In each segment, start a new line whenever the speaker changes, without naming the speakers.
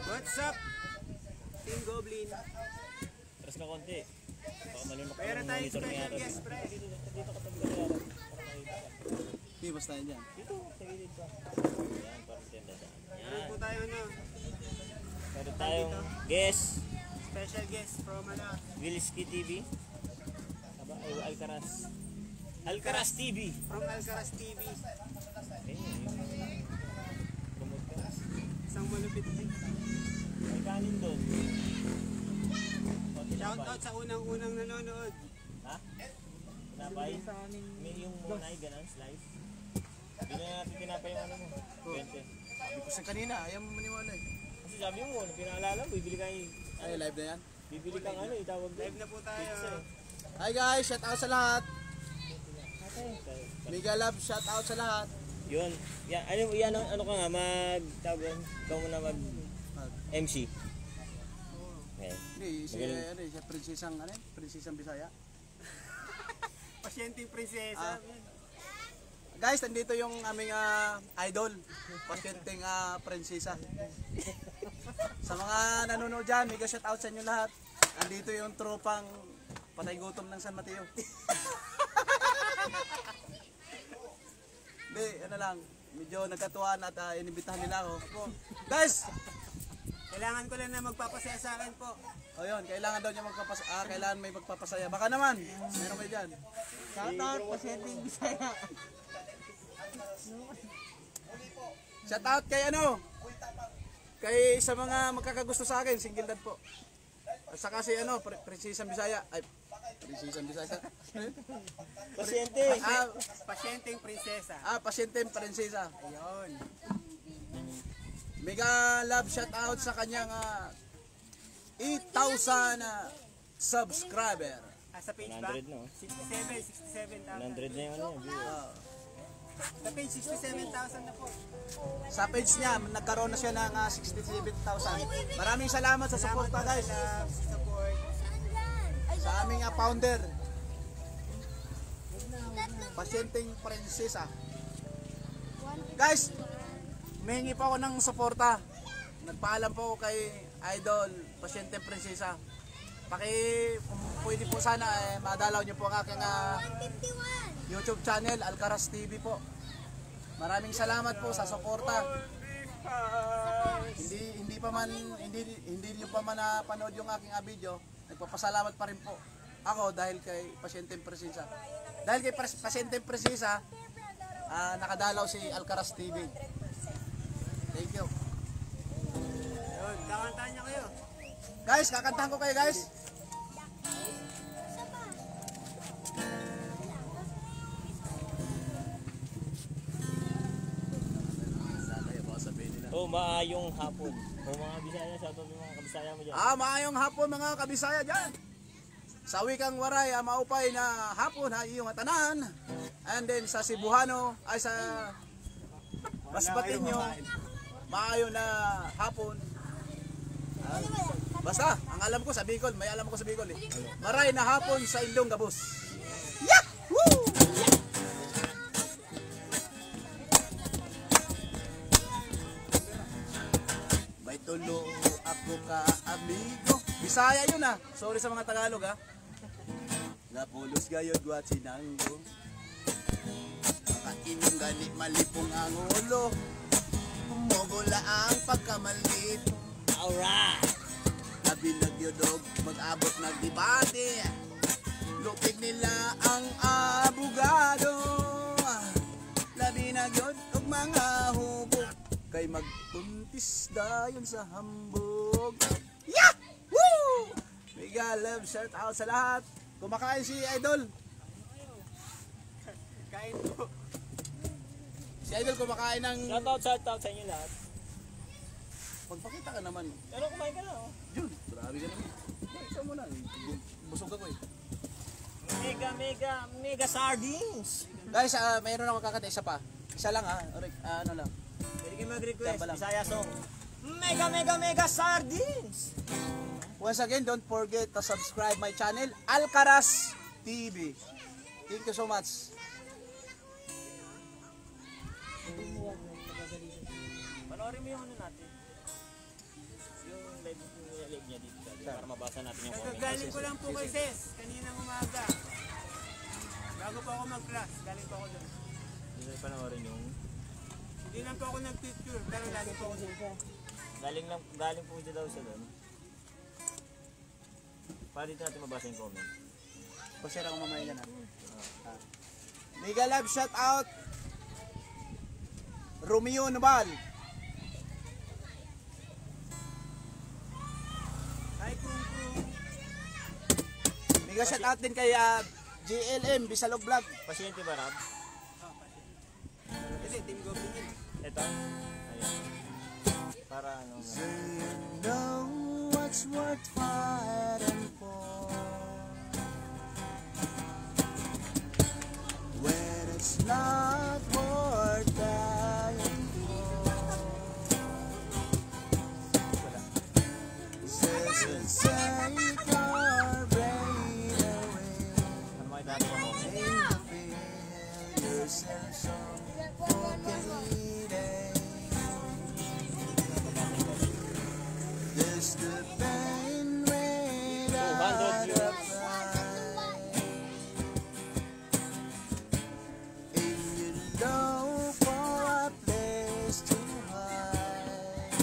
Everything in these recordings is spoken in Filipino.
What's up? Team Goblin.
Tras ka konti. Baka malunok ka
Meron
ng
tayong
monitor niya.
special guest, pre.
Dito ka tabi ka dyan.
Hindi, basta yan dyan.
Dito, sa gilid pa. Yan, parang tenda dyan.
Meron
Yan.
po tayo
Meron tayong guest.
special guest from
Wilski TV. Aba, ay Alcaraz. Alcaraz TV.
from Alcaraz TV.
Promote ka.
Isang malupit din.
May kanin doon.
Shout out sa unang-unang nanonood.
Ha? Tinapay? May yung munay, ganun, slice. Hindi na natin tinapay yung ano mo. 20.
Sabi ko sa kanina, ayaw mo maniwala eh.
Kasi sabi mo, pinaalala mo, bibili ka
Ay, live na yan.
bibili kang ano, itawag
Live na po tayo.
pizza eh.
Hi guys, shout out sa lahat. Mega love, shout out sa lahat.
Yun. Yan, ano ka nga, tawag yun, ikaw muna MC. Okay.
Hindi, si prinsesang, prinsesang Bisaya.
Pasyenteng prinsesa.
Guys, nandito yung aming idol, pasyenteng prinsesa. Sa mga nanonood dyan, mega shout out sa inyo lahat. Nandito yung tropang patay gutom ng San Mateo. Hindi, ano lang, medyo nagkatuwaan at inibitahan nila ako. Guys!
Kailangan ko lang na magpapasaya sa akin po.
O yun, kailangan daw niya kailangan may magpapasaya. Baka naman, meron kayo dyan.
Shout out, pasyenteng Bisaya.
Shout out kay kay sa mga magkakagusto sa akin, single dad po. At saka si Prinsesang Bisaya. Ay, Prinsesang Bisaya.
Pasyente.
Pasyenteng prinsesa.
Pasyenteng prinsesa.
Ayun.
Mega love shout out sa kanyang 8,000 subscriber.
Sa page ba?
100 no?
67,000.
100 na yung ano yung view.
Sa page 67,000 na po.
Sa page niya, nagkaroon na siya ng 67,000. Maraming salamat sa support pa guys.
Support.
Sa aming founder. Pasyenteng prinsesa. Guys, may pa ako ng suporta. Nagpaalam po ako kay Idol, Pasyenteng Prinsesa. Kung pwede po sana, madalaw niyo po ang aking YouTube channel, Alcaraz TV po. Maraming salamat po sa suporta. Hindi niyo pa man napanood yung aking video. Nagpapasalamat pa rin po ako dahil kay Pasyenteng Prinsesa. Dahil kay Pasyenteng Prinsesa, nakadalaw si Alcaraz TV. Thank you.
Ayun, kakantahan niya kayo.
Guys, kakantahan ko kayo guys.
Maayong hapon. Mga Bisaya, shoutout yung mga kabisaya mo dyan.
Maayong hapon mga kabisaya dyan. Sa wikang waray, maupay na hapon iyong tanan. And then sa Cebuano, ay sa Masbateño, maayo na hapon. Basta, ang alam ko sa Bicol, may alam ko sa Bicol eh. Maray na hapon sa Indong Gabos. Yahoo! May tulo ako ka amigo. Bisaya yun sorry sa mga Tagalog Napulos gayod guat sinanggo. Kainom gani malipong ang ulo. Kumugula ang pagkamalit.
Alright!
Labi nagyodog, mag-abot nagdibate. Lupig nila ang abogado. Labi nagyodog mga hubog. Kay magpuntis dayon sa hambog. Yahoo! Mega love shout out sa lahat. Kumakain si Idol.
Kain po.
Si Idol kumakain ng...
Shoutout sa inyo lahat.
Pagpakita ka naman.
Pero kumain ka na
Jun, grabe ka naman. Ikaw muna. Busog ako eh.
Mega sardines.
Guys, mayroon ako kakanta isa pa. Isa lang ano lang.
Pwede kayo mag-request.
Bisaya song. Mega sardines.
Once again, don't forget to subscribe my channel, Alcaraz TV. Thank you so much.
Panoorin mo yung ano natin. Yung live niya dito. Para mabasa natin yung comment.
Galing ko lang po kay Ses, kaninang umaga. Bago po ako mag-class, galing po ako doon.
Hindi na panoorin yung...
Hindi lang po ako nag-picture, pero galing po ako doon.
Galing po siya daw siya doon. Para dito natin mabasa yung comment.
Pag-share ako mamaya yan ha. Mega love shout out. Romeo Nobal.
Hi, Kung Kung.
Mega shout out din kay GLM Bisalog Vlog.
Pasyente ba, Rab?
Kasi, Team Goblin yun.
Ito. Ayan. Para ano.
So you know what's worth fighting for when it's not worth dying for. Says take your brain away
Ano makita natin yung comment?
and you feel yourself suffocating. This the pain without a price. If you look for a place to hide,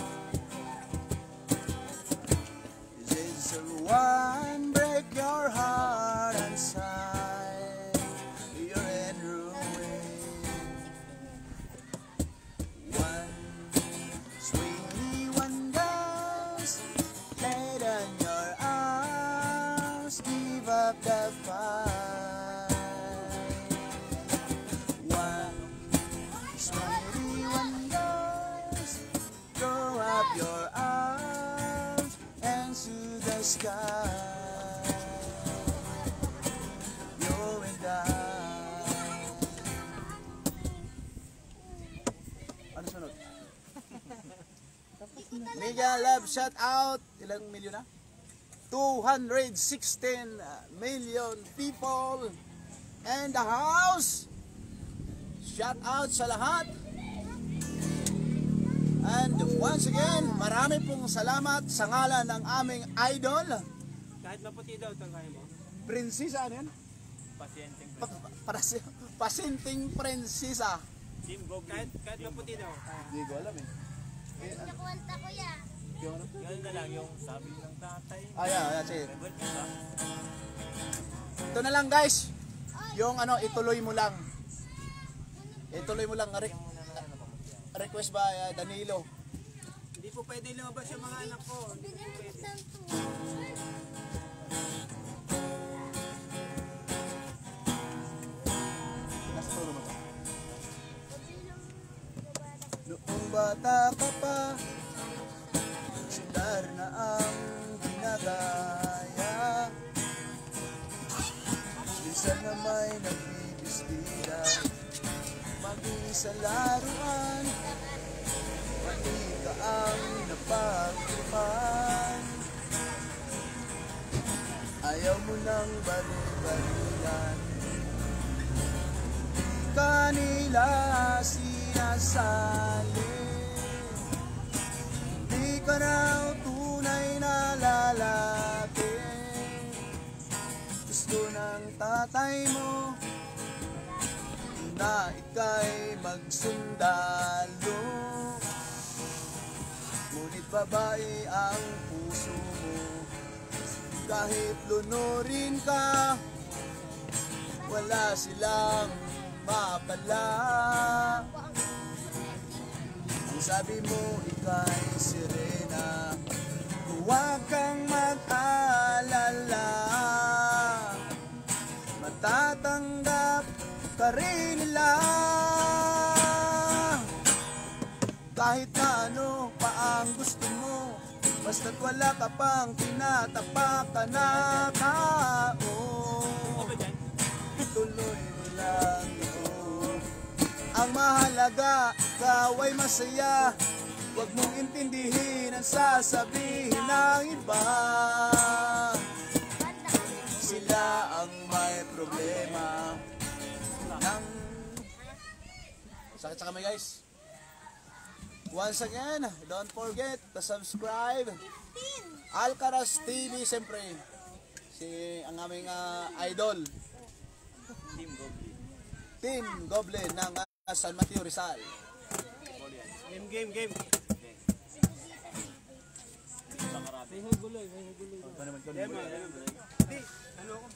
did someone break your heart inside? You're in ruin. One sweetie, one goes laid on your arms, give up the fight. One sweetie, one goes, throw up your arms and to the sky. You and I. Ano sunod? Mega love shout out. Ilang milyon na? 216 million people in the house. Shout out sa lahat. And once again, marami pong salamat sa ngalan ng aming idol,
Kahit maputi daw, tangkaya mo.
Prinsesa, ano yan?
Pasyenteng
Pasinting Prinsesa.
Team Goblin.
Kahit maputi daw.
Hindi ko alam eh.
Nakuwanta ko ya.
Yung ano?
Ganun na lang yung sabi ng tatay.
Yeah, sige.
Favorite ka ba?
Ito na lang guys. Yung ano, ituloy mo lang. Ituloy mo lang. Request ba Danilo?
Hindi po pwede lumabas yung mga anak ko. Hindi po pwede.
Nasa tulo mo ba? Noong bata ka pa, silar na ang ginagaya. Minsan na may nagbibistira, mag-isa laruan, mali ka ang napagtripan. Ayaw mo nang balik-balikan, di ka nila sinasali. Di ka raw tunay na lalaki, gusto ng tatay mo na ika'y magsundalo. Ngunit babae ang puso mo, kahit lunurin ka, wala silang mapala. Ang sabi mo ika'y sirena, huwag kang mag-alala, matatanggap ka rin nila. Kahit na ano pa ang gusto mo, basta't wala ka pang tinatapakan na tao. Tuloy mo lang ito. Ang mahalaga, ikaw ay masaya. Huwag mong intindihin ang sasabihin ng iba. Sila ang may problema ng... Sakit sa kamay guys. Once again, don't forget to subscribe. Alcaraz TV, siyempre. Ang aming idol. Team Goblin ng San Mateo Rizal.
Game. Hindi, ano ako?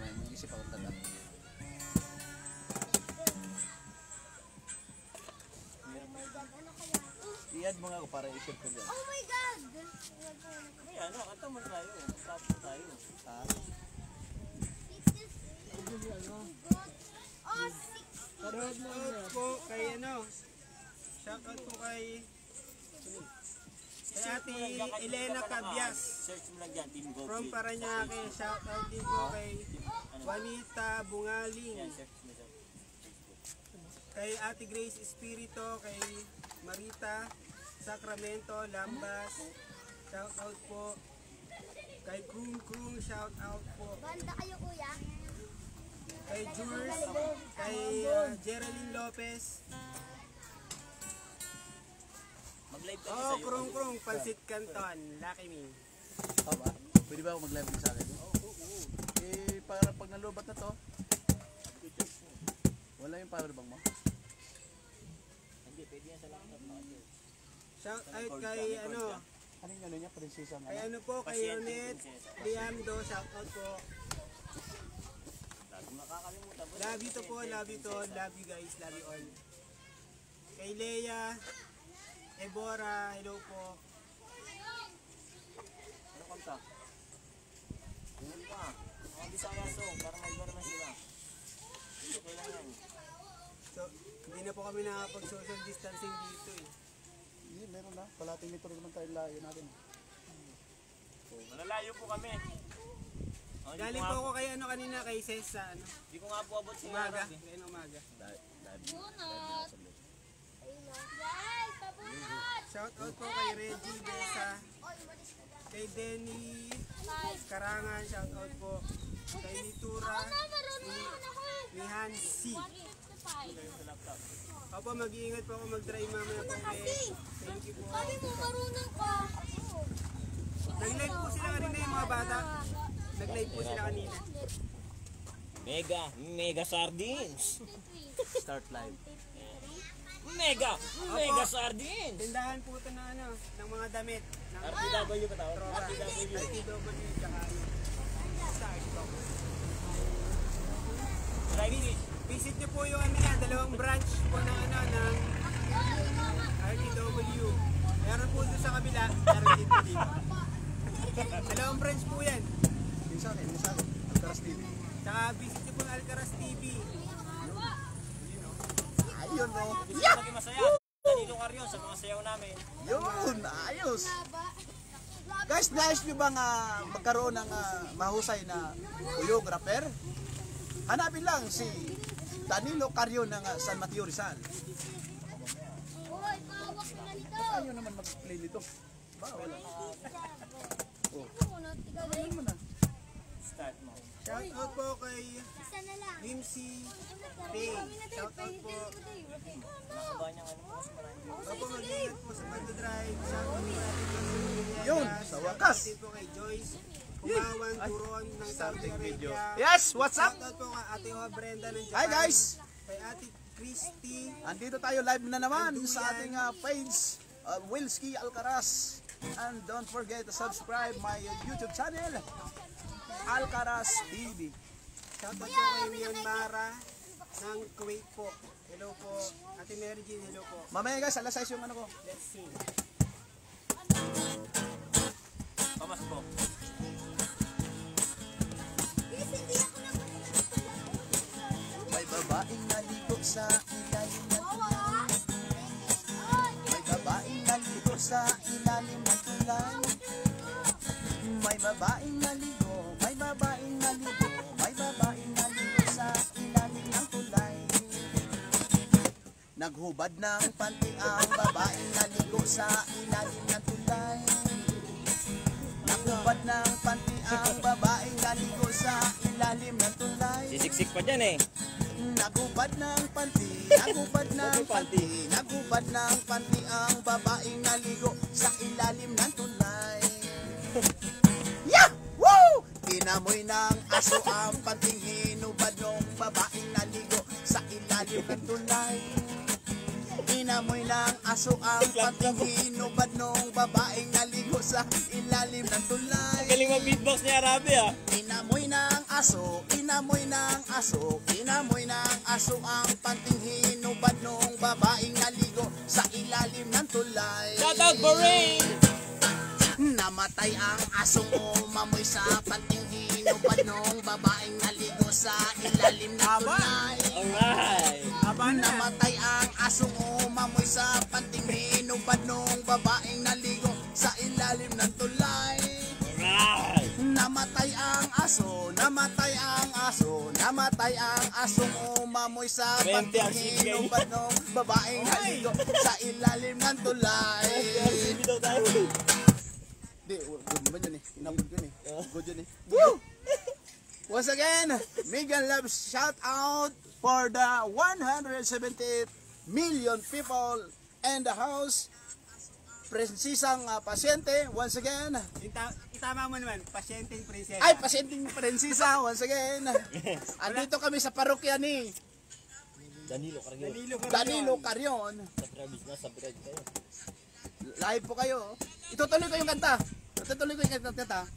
Mag-isip ako tanda. I-add mo nga ako para i-share ko dyan.
Oh my God!
May ano, kanta mo tayo. Tapos tayo.
Ha?
Oh, 6.
Shoutout po kay ano? Shoutout po kay Ate Elena Cabias
Search mo lang dyan, Team Goblin.
from Paranaque. Shoutout din po kay Juanita Bungaling,
Yan, search mo siya.
kay Ate Grace Espirito, kay Marita Sacramento Lambas. Shoutout po kay Krung, shoutout po
Banda kayo, kuya.
kay Jules, kay Geraldine Lopez.
Mag-live ka
Oh,
sa'yo.
Krung, Pansit Canton, Lucky Me.
Tama? Pwede ba ako mag-live din sa akin? Eh, para pag nalubat na to, wala yung power bank mo.
Hindi, pwede yan sa laptop.
Shout out kay ano,
Ano yung ano niya? Prinsesa nga.
kay ano po, kay Yonet Liamdo, shout out po.
Lagi makakalimutan mo.
Love you to po, love you to, love you guys, love you all. Kay Leia, Ebora, hello po.
Ano kanta? Tingnan pa. Mga Bisaya song, para mag-barman sila. Hindi, kailangan.
So, hindi na po kami nakapag-social distancing dito eh.
Hindi, meron na. Palating metro naman tayo layo natin.
Malalayo po kami. Oh,
Galing po ako kay ano kanina, kay Ses sa ano,
Hindi ko nga po abot sa
umaga,
Arab, eh.
kay umaga.
Bunot. Guys, pabunot.
Shout out po kay Reggie Besa, kay Denny Karangan, shout out po. Kay Nitura, ni Hansi. Opo, mag-iingat po ako mag-drive mamaya po. Thank you po.
Sabi mo, marunong ka.
Nag-live po sila kanina yung mga bata. Nag-live po sila kanina.
Mega sardines.
Start live.
Mega sardines.
Tindahan po ito na ano, ng mga damit. Ng
RTW ka tawag?
Tropa.
RTW.
RTW, tsaka ano. Starstock. Visit niyo po yung ano yan, dalawang branch po ng ano, ng RTW. Meron po doon sa kabila, meron din po dito. Dalawang branch po yan.
Yung sa akin. Alcaraz TV.
Tsaka visit niyo po ang Alcaraz TV.
Ayun o.
Gusto ko maging masaya. Danilo Carrion sa mga sayaw namin.
Yun, ayos. Guys, nais nyo bang magkaroon ng mahusay na choreographer? Hanapin lang si Danilo Carrion ng San Mateo Rizal.
Hoy, pawak na nito.
Ayaw naman mag-play nito. Bawal.
Bunot, ikaw
Ayun mo na.
Start mo.
Shout out po kay
isa na lang.
Mimsy Pay. Shout out po.
Nakaba niyang ano po, mas marami.
Opo, mag-ingat po sa pag-drive. Shout out po natin po
Yun, sa wakas.
Shout out po kay Joyce Kumawan Turon ng Saudi Arabia.
Yes, what's up?
Shout out po kay Ate Hoa Brenda ng Japan.
Hi guys!
Kay Ate Christy.
Andito tayo live na naman sa ating page, Wilski Alcaraz. And don't forget to subscribe my YouTube channel, Alcaraz TV.
Shout out po kay Myanmara ng Kuwait po. Hello po. Ate Mary Jean, hello po.
Mamaya guys, alas 6 yung ano ko.
Let's sing.
Pamas po.
May babaeng naligo sa ilalim ng tulay. May babaeng naligo sa ilalim ng tulay. May babaeng naligo, may babaeng naligo, may babaeng naligo sa ilalim ng tulay. Naghubad ng panty ang babaeng naligo sa ilalim ng tulay. Naghubad ng panty ang babaeng naligo sa ilalim ng tulay.
Sisiksik pa dyan eh.
Nagubad ng panty, nagubad ng
panty.
Nagubad ng panty ang babaeng naligo sa ilalim ng tulay. Yeah! Woo! Inamoy ng aso ang panting hinubad ng babaeng naligo sa ilalim ng tulay. Inamoy ng aso ang panting hinubad ng babaeng naligo sa ilalim ng tulay.
Galing mag-beatbox ni Arabe ah.
Inamoy ng aso, inamoy ng aso, inamoy ng aso ang panting hinubad ng babaeng naligo sa ilalim ng tulay.
Shout out Boring!
Namatay ang asong umamoy sa panting hinubad ng babaeng naligo sa ilalim ng tulay.
Alright!
Namatay ang asong umamoy sa panting hinubad ng babaeng naligo sa ilalim ng tulay.
Alright!
Namatay ang aso, namatay ang aso, namatay ang asong umamoy sa
20 ang
panting
sibigay.
hinubad ng babaeng naligo sa ilalim ng tulay.
Hindi daw tayo.
Di, good naman yun eh. Inabot yun eh. Good yun eh. Woo! Once again, Megan Loves shout out for the 170 million people in the house. Prinsesang pasyente, once again.
Itama mo naman, pasyenteng prinsesa.
Ay, pasyenteng prinsesa, once again. Andito kami sa parokya ni
Danilo Carrion.
Danilo Carrion.
Subscribe kayo.
Live po kayo. Itutuloy ko yung kanta. Itutuloy ko yung kanta.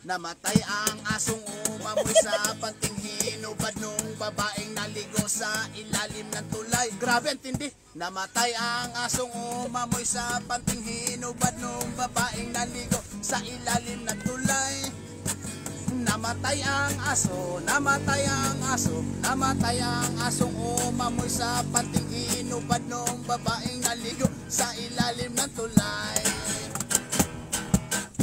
Namatay ang asong umamoy sa panting hinubad nung babaeng naligo sa ilalim ng tulay. Grabe ang tindi. Namatay ang asong umamoy sa panting hinubad nung babaeng naligo sa ilalim ng tulay. Namatay ang aso, namatay ang aso, namatay ang asong umamoy sa panting hinubad nung babaeng naligo sa ilalim ng tulay.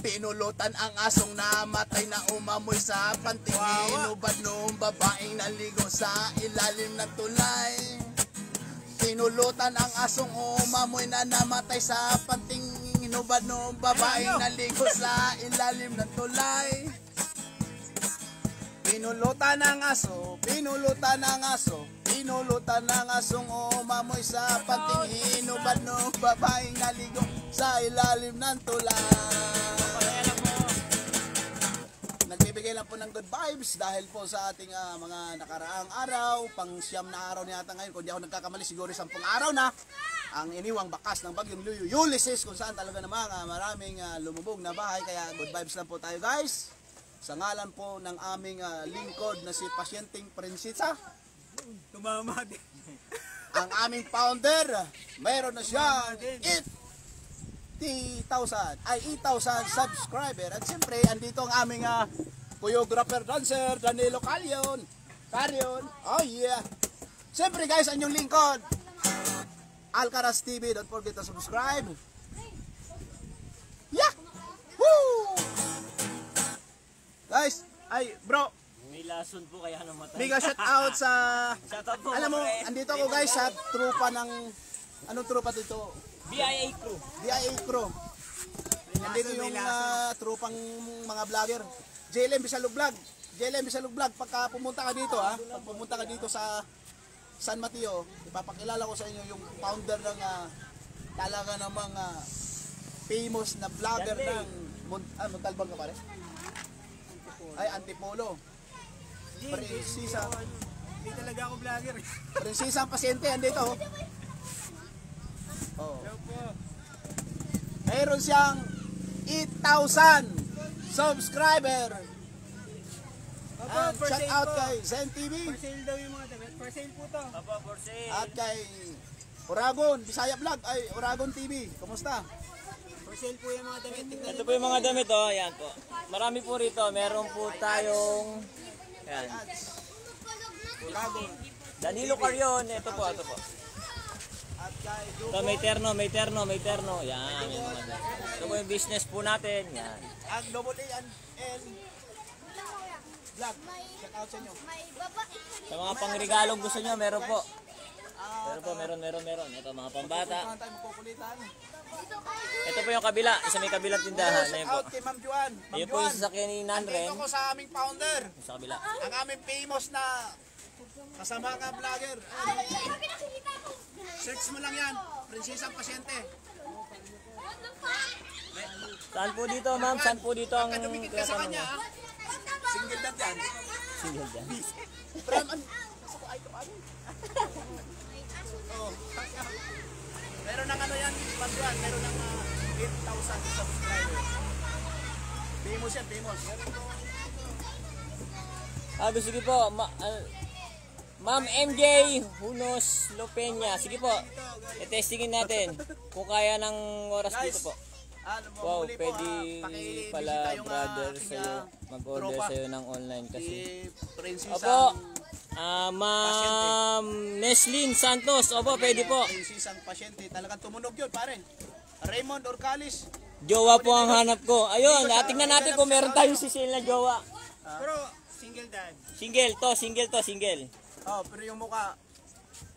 Pinulutan ang asong namatay na umamoy sa panting hinubad nung babaeng naligo sa ilalim ng tulay. Pinulutan ang asong umamoy na namatay sa panting hinubad nung babaeng naligo sa ilalim ng tulay. Pinulutan ng aso, pinulutan ng aso, pinulutan ng asong umamoy sa panting hinubad ng babaeng naligo sa ilalim ng tulay. Nagbibigay lang po ng good vibes dahil po sa ating mga nakaraang araw, pang siyam na araw na yata ngayon, kung di ako nagkakamali siguro 10 araw na, ang iniwang bakas ng bagyong Ulysses kung saan talaga namang maraming lumubog na bahay, kaya good vibes lang po tayo guys. Sa ngalan po ng aming lingkod na si Pasyenteng Prinsesa,
Tumama din.
ang aming founder, mayroon na siyang 8,000 subscriber. At siyempre, andito ang aming choreographer dancer, Danilo Carrion. Oh yeah. Siyempre guys, ang inyong lingkod, Alcaraz TV. Don't forget to subscribe. Yeah! Woo! Guys, ay bro,
May lason po kaya namatay.
mega shout out sa,
Shout out po.
alam mo,
pre.
andito ako guys sa trupa ng, anong trupa dito?
BIA crew.
DIA Crew. Nandito yung trupang mga vlogger. JLM Bisalog Vlog. JLM Bisalog Vlog. Pagka pumunta ka dito pag pumunta ka dito sa San Mateo, ipapakilala ko sa inyo yung founder ng talaga namang famous na vlogger ng Montalban ka pare? Ay, Antipolo. Prinsesa.
Hindi talaga ako vlogger.
Prinsesa ang pasyente, andito. Oh.
Hello po.
Mayroon siyang 8,000 subscriber.
Opo,
And
for
shout
sale
out
po.
kay Zen TV
For sale daw yung mga damit. For sale po to.
Papa for sale.
at kay Oragon Bisaya Vlog. Ay, Oragon TV. Kumusta?
For sale po yung mga damit. Tignan
Ito po yung mga damit oh, ayan po. Marami po rito. Meron po tayong ayan.
Oragon.
Danilo Carrion, ito po.
At kay
Ito may terno. Yan, yung mga damit. Ito po yung business po natin. Yan.
ang Double A and Vlog. Shout out sa inyo.
May babae.
Sa mga pangregalong gusto nyo, meron po. Meron. Ito mga pambata.
Saan tayo magkukulitan?
Ito po yung kabila. Isa may kabilang tindahan. Ayun
Shout
po.
out kay Ma'am Juan. Ma'am
Ayun po yung
Juan.
sasakyan ni Nanren.
Andito ko sa aming founder.
Sa kabila.
Ang aming famous na Kasama ka vlogger.
Ay, pinakikita ko.
Search mo lang yan. Prinsesang Pasyente.
Ano pa?
Saan po dito, ma'am? Saan po dito ang
Pagka dumikit ka sa
tinatanong
kanya,
mo?
ha? Single dad yan.
Single dyan.
From ano? Ay, ito ano? Oh. Meron ng ano yan, Pagduan. Meron ng 8,000 subscribers. Famous yan, famous.
Sige po. Ma'am MJ Hunos Lopenya. Sige po. I-testingin natin kung kaya ng oras
Guys,
dito po.
ano mo,
Wow,
muli po,
pwede
pakibisita
pala
yung,
brother
aking,
sa'yo mag-order
tropa.
sa'yo ng online
Si
kasi.
Prinsesang
Opo, Ma'am Neslin Santos. Opo, pwede po.
Prinsesang Pasyente. Talagang tumunog yun, pare. Raymond Orcalis.
Jowa po ang hanap ko. Ayun, tingnan natin kung meron tayong sisil na jowa.
Pero single dad.
Single to, single.
Oh, pero yung mukha,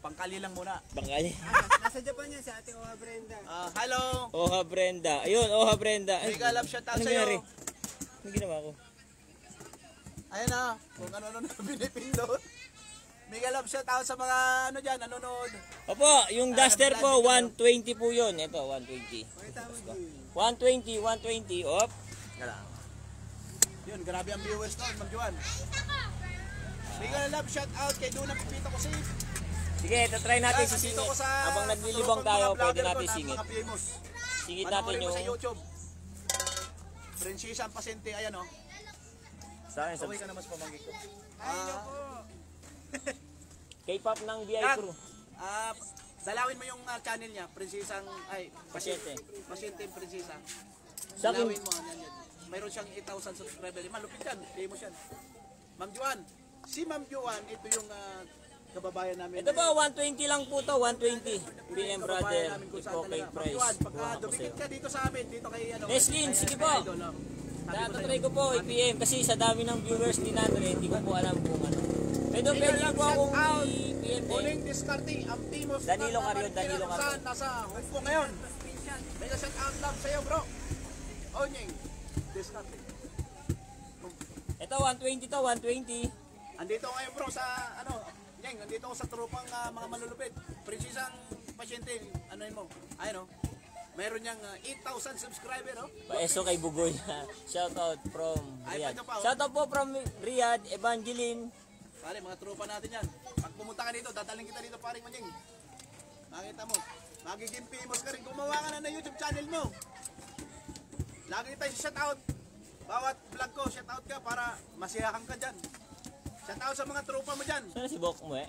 pangkali lang muna.
Bangkali.
Nasa Japan yan si Ate Oha Brenda.
Hello.
Oha Brenda. Ayun, Oha Brenda. Ay,
Mega love shout out
ano
sa'yo.
nangyari? Ano ginawa ko?
Ayan na, kung ano na pinipindot. Mega love shout out sa mga ano dyan, nanonood.
Opo, yung duster po, 120 po yun. Ito, 120.
Pakita mo din.
120. Op.
Gala. Yun, grabe ang viewers doon, Ma'am Juan. Mega love shout out kay Duna Pipito ko safe.
Sige, try natin
Guys,
sisingit.
nandito ko sa
Habang naglilibang
tropang
tayo,
mga
pwede
vlogger
natin
ko na
singit.
Mga famous.
Singit natin
Panoorin mo
yung...
sa YouTube. Prinsesang Pasyente, ayan o.
Sa akin,
Okay ka na mas pamanggi ko.
Ay, naku.
K-pop ng VI
Yan.
Crew.
Dalawin mo yung channel niya, Prinsesang,
Pasyente.
Pasyente Prinsesa.
Sa akin,
Dalawin mo, yan. Mayroon siyang 8,000 subscribers. Malupit yan, famous yan. Ma'am Juan, si Ma'am Juan, ito yung kababayan namin.
ito po, 120 lang po to, 120. PM brother,
Kababayan namin kung saan
iko kay
talaga. Ma'am
price.
Juan, pagka
Buha ko
dumikit
sa'yo.
ka dito sa amin, dito kay ano.
Neslin,
kay-
sige
kay
po.
Idol, oh. Sabi ko
Tatry
sa'yo,
ko po i-PM kasi sa dami ng viewers ni Andre, hindi ko po alam kung ano. Pero pwede po akong i-PM din.
Muling discarding ang famous
Danilo
na
Carrion, Danilo
kung saan nasa Hong Kong ngayon. May shout out lang sa'yo, bro. Onyeng, discarding.
Ito, 120 to, 120.
Andito ngayon bro sa ano, Nyeng, andito ako sa tropang mga malulupit. Prinsesang Pasyente, ano yun mo? Ayun oh. Meron niyang 8,000 subscriber oh.
Paeso kay Bugoy. Shout out from
Ay,
Riyadh.
ito pa, oh.
Shout out po from Riyadh, Evangeline.
Pare, mga tropa natin yan. Pag pumunta ka dito, dadaling kita dito paring Manyeng. Makita mo, magiging famous ka rin. Gumawa ka na YouTube channel mo. Lagi tayo shout out. Bawat vlog ko, shout out ka para masiyahan ka dyan. Shout out sa mga tropa mo dyan.
Saan si Bok mo eh?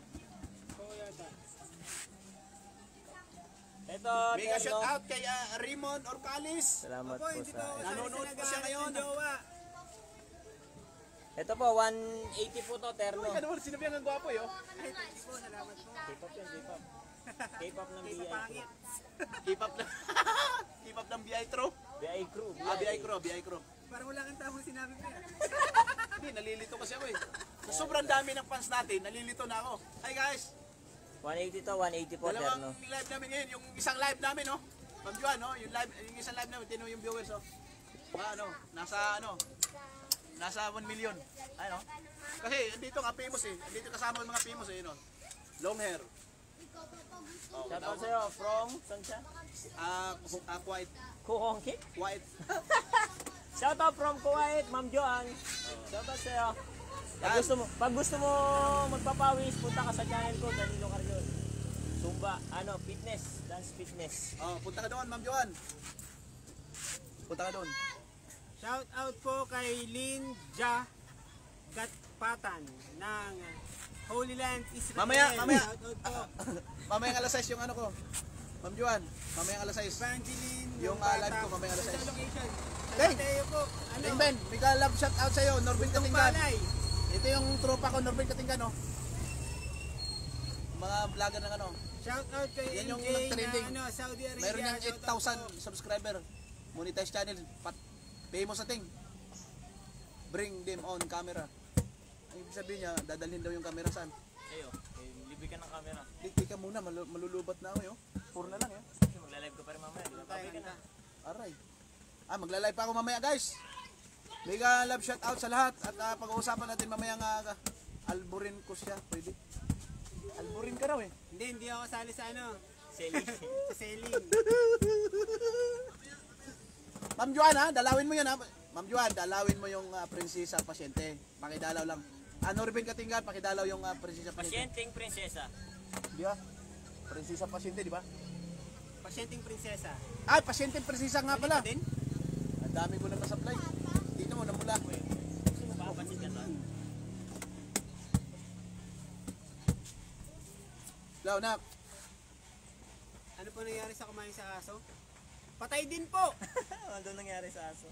Ito,
Mega shout
Terno.
out kay Raymond Orcalis.
Salamat po sa...
Nanonood pa siya ngayon.
Ito po, 180 po to, Terno.
Ay, ka naman, sinabihan ng gwapo yun.
K-pop yan, K-pop. K-pop ng BI Crew.
K-pop na. K-pop ng BI Crew.
BI Crew,
BI Crew, BI Crew.
Parang wala kang tamang sinabi pa yan.
Hindi, nalilito kasi ako eh. Sa sobrang dami ng fans natin, nalilito na ako. Hi guys!
180 to, 180 po, Terno.
Dalawang live namin ngayon, yung isang live namin, no? Ma'am Juan, no? Yung isang live namin, tino yung viewers, oh. Nasa 1 million. Ay, no? Kasi, dito nga famous eh. Dito kasama yung mga famous eh, no? Long hair. Oh,
Shout out sa'yo, from, saan siya?
White.
Kuhongki?
White.
Shout out from Kuwait, Ma'am Joan. Shout out sa'yo. Pag gusto mo magpapawis, punta ka sa channel ko, Danilo Carrion. Zumba, fitness, dance fitness.
Oh, punta ka doon, Ma'am Joan. Punta ka doon.
Shout out po kay Linja Gatpatan ng Holy Land Israel.
Mamaya.
Shout out po.
Mamayang alas 6 yung ano ko. Ma'am Juan, mamayang alas 6.
Evangeline.
Yung
bata.
live ko mamaya alas 6.
Sa location.
Hey!
Tayo po. Ano?
Ben, bigla love shout out sa'yo, Norbin
Itong
Katinggan.
palay.
Ito yung tropa ko, Norbin Katinggan, no? Mga vlogger ng ano.
Shout out kay
Yan yung
MJ
nag-trending.
na Saudi Arabia.
Mayroon niyang
Shout out po.
8,000 subscriber. Monetize channel. Famous na ting. Bring them on camera. Ang ibig sabihin niya, dadalhin daw yung camera saan?
Ayo, libre ka ng camera.
Di ka muna, malulubat na ako, yo. Puro na lang, yo.
Kasi magla-live ka pa rin mamaya, di ba? Pabay ka na.
Aray. Magla-live pa ako mamaya, guys. Mega love shout out sa lahat at pag-uusapan natin mamaya nga alburin ko siya, pwede. Alburin ka raw eh.
Hindi ako sali sa ano.
Selly.
Sa selling.
Ma'am Juan ha, dalawin mo yan ha. Ma'am Juan, dalawin mo yung prinsesa pasyente. Pakidalaw lang. Ano rin katinggan, pakidalaw yung prinsesa pasyente.
Pasyenteng prinsesa.
Di ba? Prinsesa pasyente, di ba?
Pasyenteng prinsesa.
Ay, pasyente prinsesa nga pala.
Din?
Ang dami ko nakasablay. Dito mo namula.
Gusto mo ba pansin ka to?
Law, nak.
Ano po nangyari sa kumain sa aso? Patay din po!
Ano nangyari sa aso?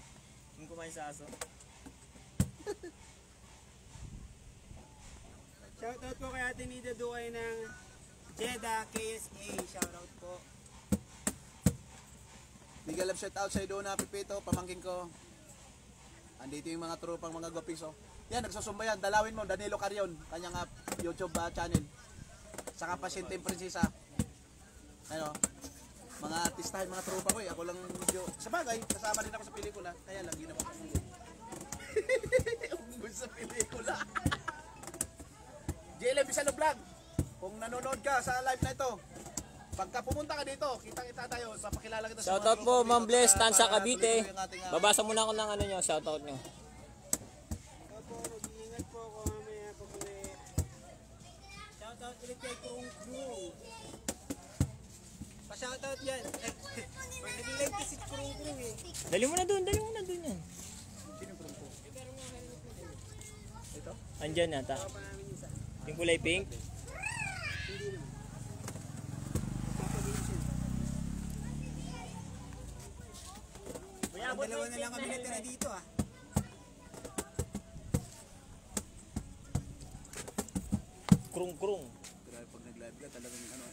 Yung kumain sa aso?
Shoutout po kay Ate Nida Dukay ng Jeddah KSA. Shoutout po.
Bigyan love shout out sa Idona Pipito, pamangkin ko. Andito yung mga tropang mga gwapis oh. Yan, nagsusumba yan. Dalawin mo, Danilo Carion, kanyang YouTube channel. Saka pasyente prinsesa. Ano? Mga artistahin, mga tropa ko eh. Ako lang medyo, sa bagay, kasama din ako sa pelikula. Kaya lang, di naman ako unggoy sa pelikula. JLM Bisano Vlog, kung nanonood ka sa live na ito, pagka pumunta ka dito, kitang-kita tayo, papakilala kita sa
Shoutout
mga
po,
tropa
Ma'am
dito
Bless,
para
Tansa
tuloy-tuloy
Cavite.
yung ating,
Babasa muna ako ng ano nyo, shoutout nyo.
Opo, mag-iingat po ako mamaya pag uwi. Shoutout ulit kay Krung Krung. Pa-shoutout yan. Nag-live kasi Krung Krung eh.
Dali mo na dun yan.
Sino yung prong ko? Ito?
Andyan yata.
Papa namin yung sa...
Yung kulay pink.
Hindi naman. Papag-iisip. Ang dalawa na lang kami natira dito ah.
Krung-krung.
Grabe pag nag-live ka, talagang ano,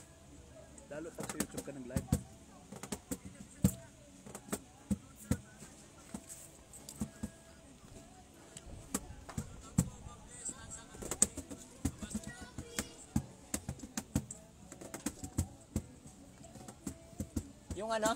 lalo pag sa YouTube ka nag-live.
Yung ano?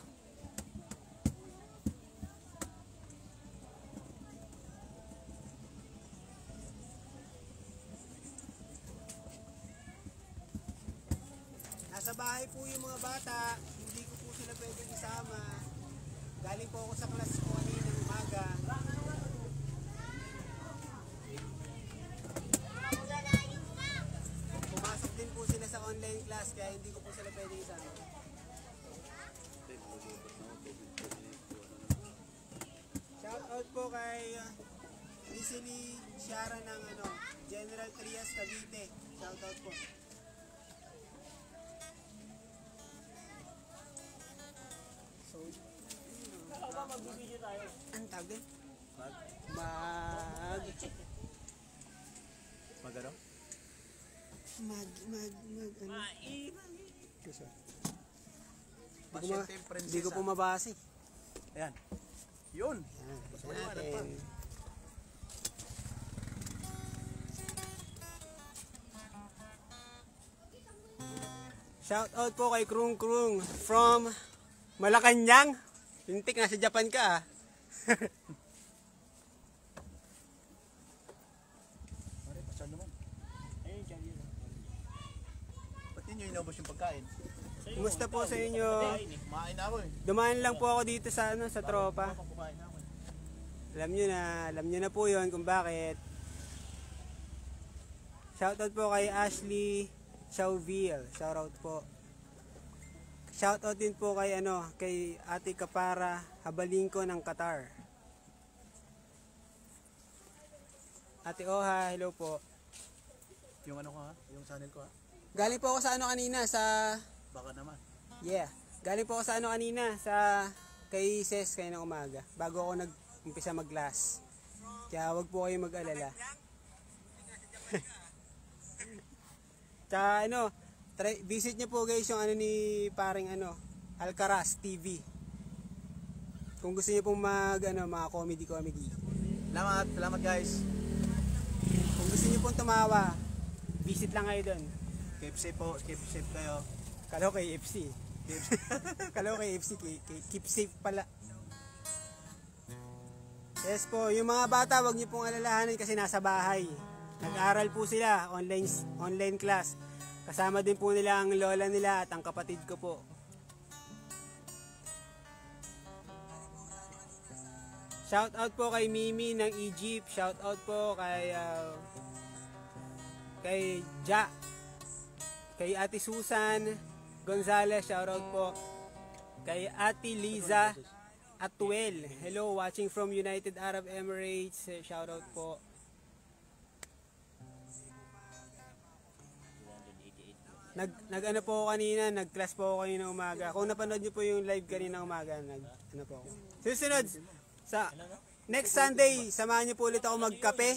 Nasa bahay po yung mga bata. Hindi ko po sila pwedeng isama. Galing po ako sa class ko kanina ng umaga. Pumasok din po sila sa online class kaya hindi ko po sila pwedeng isama. Shout out po kay Easily Shara ng General Trias Cavite. Shout out po. So,
Ako ba magbibideo tayo?
ang tawag din?
Mag ano?
Kasi,
Pasyente
hindi ko
prinsesa.
po mabasa eh.
Ayan. Yun.
Ayan,
Mas
ito
maliwanag pa.
natin. Shout out po kay Krung Krung from Malacanang. Pintik, nasa Japan ka ah.
Pare, pasan naman.
Ayun, dyan yun.
Ba't ninyo inubos yung pagkain?
Kumusta po sa inyo?
Kumain na ako eh.
Dumaan lang po ako dito sa sa tropa.
Kumain na ako eh.
Alam nyo na po yon kung bakit. Shoutout po kay Ashley Chauville. Shoutout po. Shoutout din po kay kay Ate Kapara Habalingko ng Qatar. Ate Oha, hello po.
Yung ano ko ha? Yung channel ko ha?
Galing po ako sa kanina sa
Baka naman.
Galing po ako sa kanina sa kay Ses kayo ng umaga bago ako nag-umpisa mag-class. Kaya wag po kayo mag-alala. Tsaka visit niyo po guys yung ni paring Alcaraz TV. Kung gusto niyo pong mga comedy.
Salamat guys.
Kung gusto niyo pong tumawa, visit lang kayo doon.
Keep safe po, keep safe kayo.
Kalo kay FC. Kalo kay FC, keep safe pala. Yes po, yung mga bata wag niyo pong alalahanin kasi nasa bahay. Nag-aral po sila, online class. Kasama din po nila ang lola nila at ang kapatid ko po. Shout out po kay Mimi ng Egypt. Shout out po kay Ja. Kay Ate Susan Gonzalez. Shout out po. Kay Ate Liza Atuel. Hello, watching from United Arab Emirates. Shout out po. Nag-ano po ako kanina, nag-class po ako kanina umaga. Kung napanood niyo po yung live kanina umaga, ano po ako. Susunod, sa next Sunday, samahan niyo po ulit ako magkape.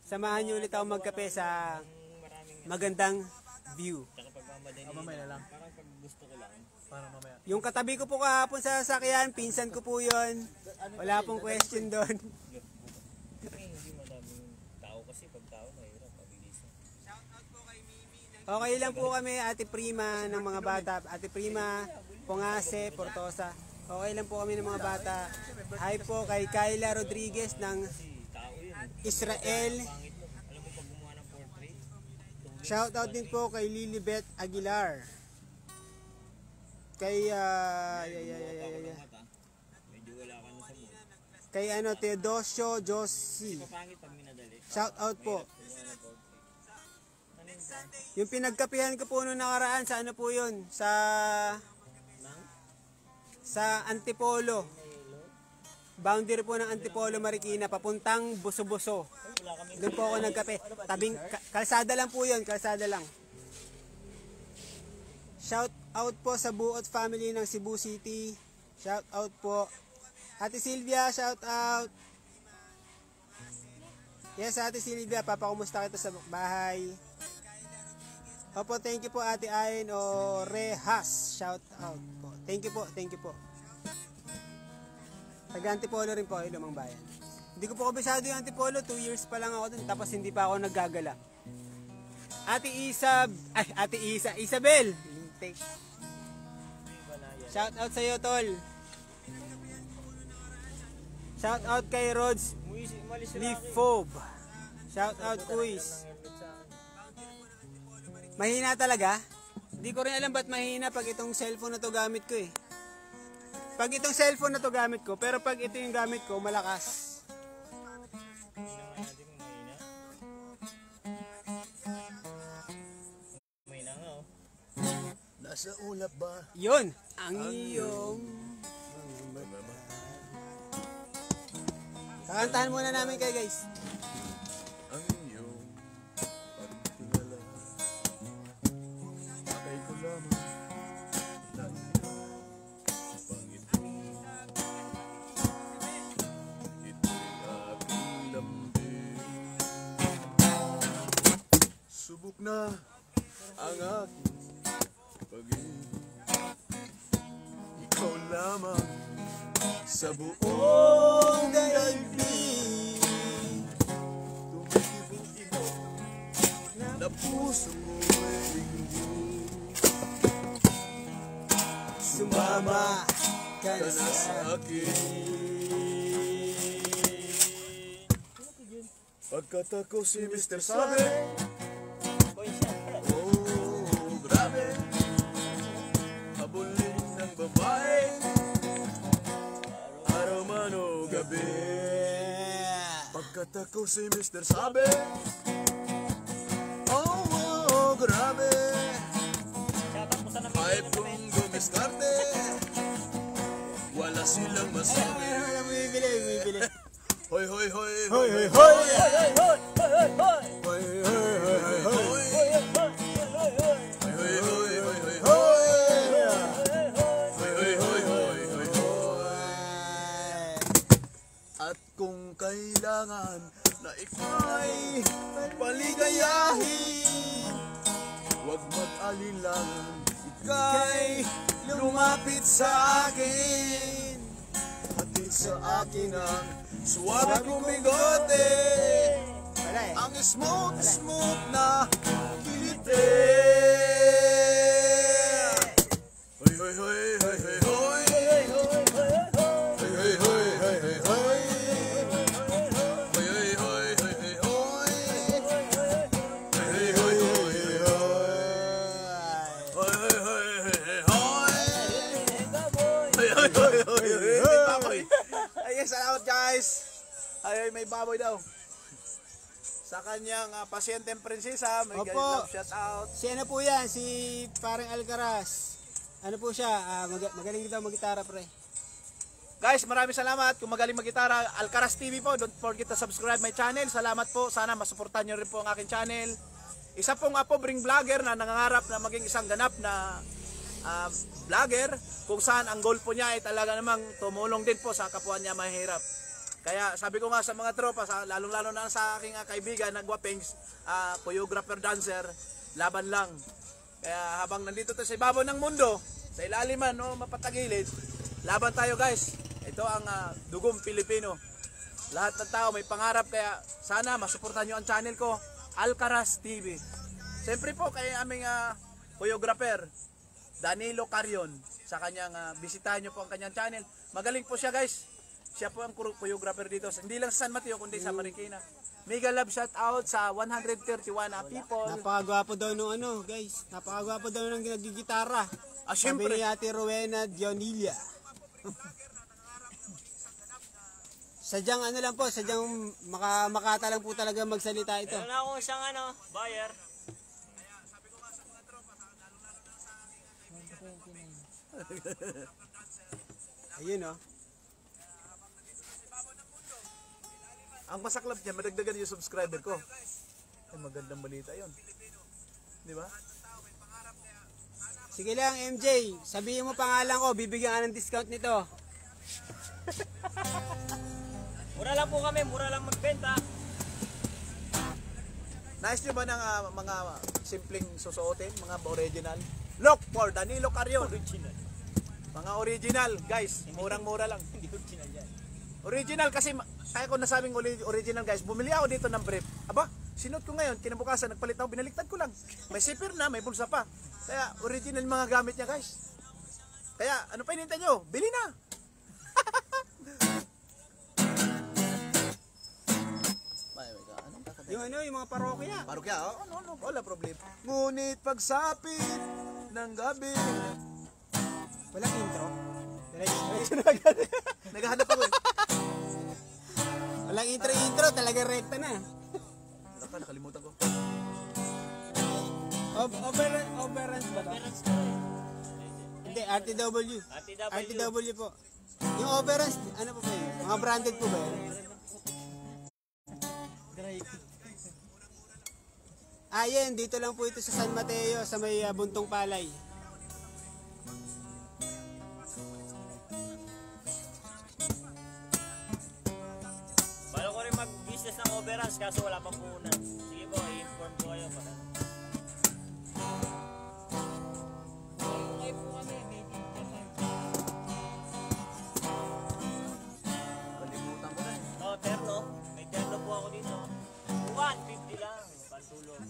Samahan niyo ulit ako magkape sa magandang view.
Mamaya lang. Parang mamaya.
Yung katabi ko po kahapon sa sasakyan, pinsan ko po yun. Wala pong question doon.
Hindi madaming tao kasi pag tao mahirap pabilisan.
Okay lang po kami, Ate Prima ng mga bata. Ate Prima, Pongase, Portosa. Okay lang po kami ng mga bata. Hi po kay Kyla Rodriguez ng Israel.
Alam mo pag gumawa ng portrait,
Shout out din po kay Lilibet Aguilar. Kay
medyo wala ka na sa mood.
kay Teodosio Josie.
Papangit pag minadali.
Shout out po. Yung pinagkapihan ko po noong nakaraan sa ano po yun? Sa Antipolo. Boundary po ng Antipolo, Marikina, papuntang Buso-Buso. Doon po ako nagkape. Tabing, kalsada lang po yun, kalsada lang. Shout out po sa Buot family ng Cebu City. Shout out po. Ate Silvia, shout out. Yes, Ate Silvia, papakumusta kita sa bahay. Opo, thank you po Ate Ayn o Rehas. Shout out po. Thank you po, thank you po. Taga-Antipolo rin po, Lumang Bayan. Hindi ko po kabisado yung Antipolo, 2 years pa lang ako dun, tapos hindi pa ako naggagala. Ate Isabel. Shout out sa iyo, tol. Shout out kay Rods Leafob. Shout out Kuis. Mahina talaga? Hindi ko rin alam ba't mahina pag itong cellphone na to gamit ko eh. Pag itong cellphone na to gamit ko, pero pag ito yung gamit ko, malakas.
Mahina nga oh.
Nasa ulap ba?
Yun, ang iyong... Kakantahan muna namin kayo guys.
Ang iyong pagkilala. Akay ko lamang. Panginoon. Ito'y aking lambing. Subok na ang aking pag-ibig. Ikaw lamang sa buong daigdig. Tumitibong ito na puso ko'y
Sumama ka na
sa
sa
akin. Pagkat ako si Mr. Sabi, oh, grabe, habulin ng babae, araw man o gabi. Pagkat ako si Mr. Sabi, oh, grabe, ay kung gumiskarte, wala silang masabi.
Bumibili.
Hoy, hoy, hoy,
Hoy, hoy, hoy!
hoy, hoy, hoy, hoy. At kung kailangan na ika'y paligayahin, huwag mag-alilangan, ika'y lumapit sa akin. Hatid sa akin ang suwabe kong bigote,
Wala eh.
ang smooth na kilite. Hoy, hoy, hoy, hoy, hoy, hoy. Hoy, hoy, hoy, hoy, hoy, hoy. Hoy, hoy, hoy, hoy, hoy, hoy. Hoy, hoy, hoy, hoy, hoy. salamat guys. Ay, may baboy daw. Sa kanyang pasyenteng prinsesa, may
Opo.
love shout out.
Si ano po yan, si parang Alcaraz. Ano po siya, magaling daw mag-gitara pre.
Guys, maraming salamat. Kung magaling mag-gitara, Alcaraz TV po. Don't forget to subscribe my channel. Salamat po. Sana masuportahan nyo rin po ang aking channel. Isa pong pobreng vlogger na nangangarap na maging isang ganap na vlogger. Kung saan ang goal po niya ay talaga namang tumulong din po sa kapwa niya mahirap. Kaya sabi ko nga sa mga tropa, lalong-lalo na sa aking kaibigan na guwapings, choreographer, dancer, laban lang. Kaya habang nandito tayo sa ibabaw ng mundo, sa ilaliman, no, mapatagilid, laban tayo guys. Ito ang dugong Pilipino. Lahat ng tao may pangarap, kaya sana masuportahan nyo ang channel ko, Alcaraz TV. Siyempre po kay aming choreographer, Danilo Carion. Sa kanyang, bisitahin nyo po ang kanyang channel. Magaling po siya guys. Siya po ang choreographer dito. Hindi lang sa San Mateo, kundi sa Marikina. Mega love shout out sa 131 people.
Napakagwapo daw nung ano, guys. Napakagwapo daw nung nagigitara.
Siyempre.
Sabi ni Ate Rowena Dionilla. Sadyang ano lang po, sadyang makata lang po talaga magsalita ito.
Meron akong isang buyer.
Ayun oh.
Ang masaklap niya, madagdagan yung subscriber ko. Ay, magandang balita yun. Di ba?
Sige lang MJ, sabihin mo pangalan ko, bibigyan ka ng discount nito.
Mura lang po kami, mura lang magbenta.
Nice nyo ba ng mga simpleng susuotin, mga original? Look for Danilo Carion.
Original.
Mga original, guys. Murang-mura lang.
Hindi original yan.
Original kasi, kaya ko nasabing original guys, bumili ako dito ng brief. Aba, sinuot ko ngayon, kinabukasan, nagpalit ako, binaliktad ko lang. May zipper na, may bulsa pa. Kaya original mga gamit niya guys. Kaya, ano pa hinihintay nyo? Bili na!
Yung ano, yung mga parokya.
Parokya, ano, wala problema. Ngunit pagsapit ng gabi.
Walang intro.
Naghahanap ako eh.
Walang intro, talaga rekta na.
Nakalimutan ko.
Overruns ba to? Hindi, RTW. RTW po. Yung overruns, ano po ba yun? Mga branded po ba yun? Yan, dito lang po ito sa San Mateo, sa may Buntong Palay.
Balo ko rin mag-business ng overruns kaso wala pang puhunan. Sige po, i-inform ko kayo.
Kalimutan ko na eh.
Oh, terno. May terno po ako dito. 150 lang. Pantulong.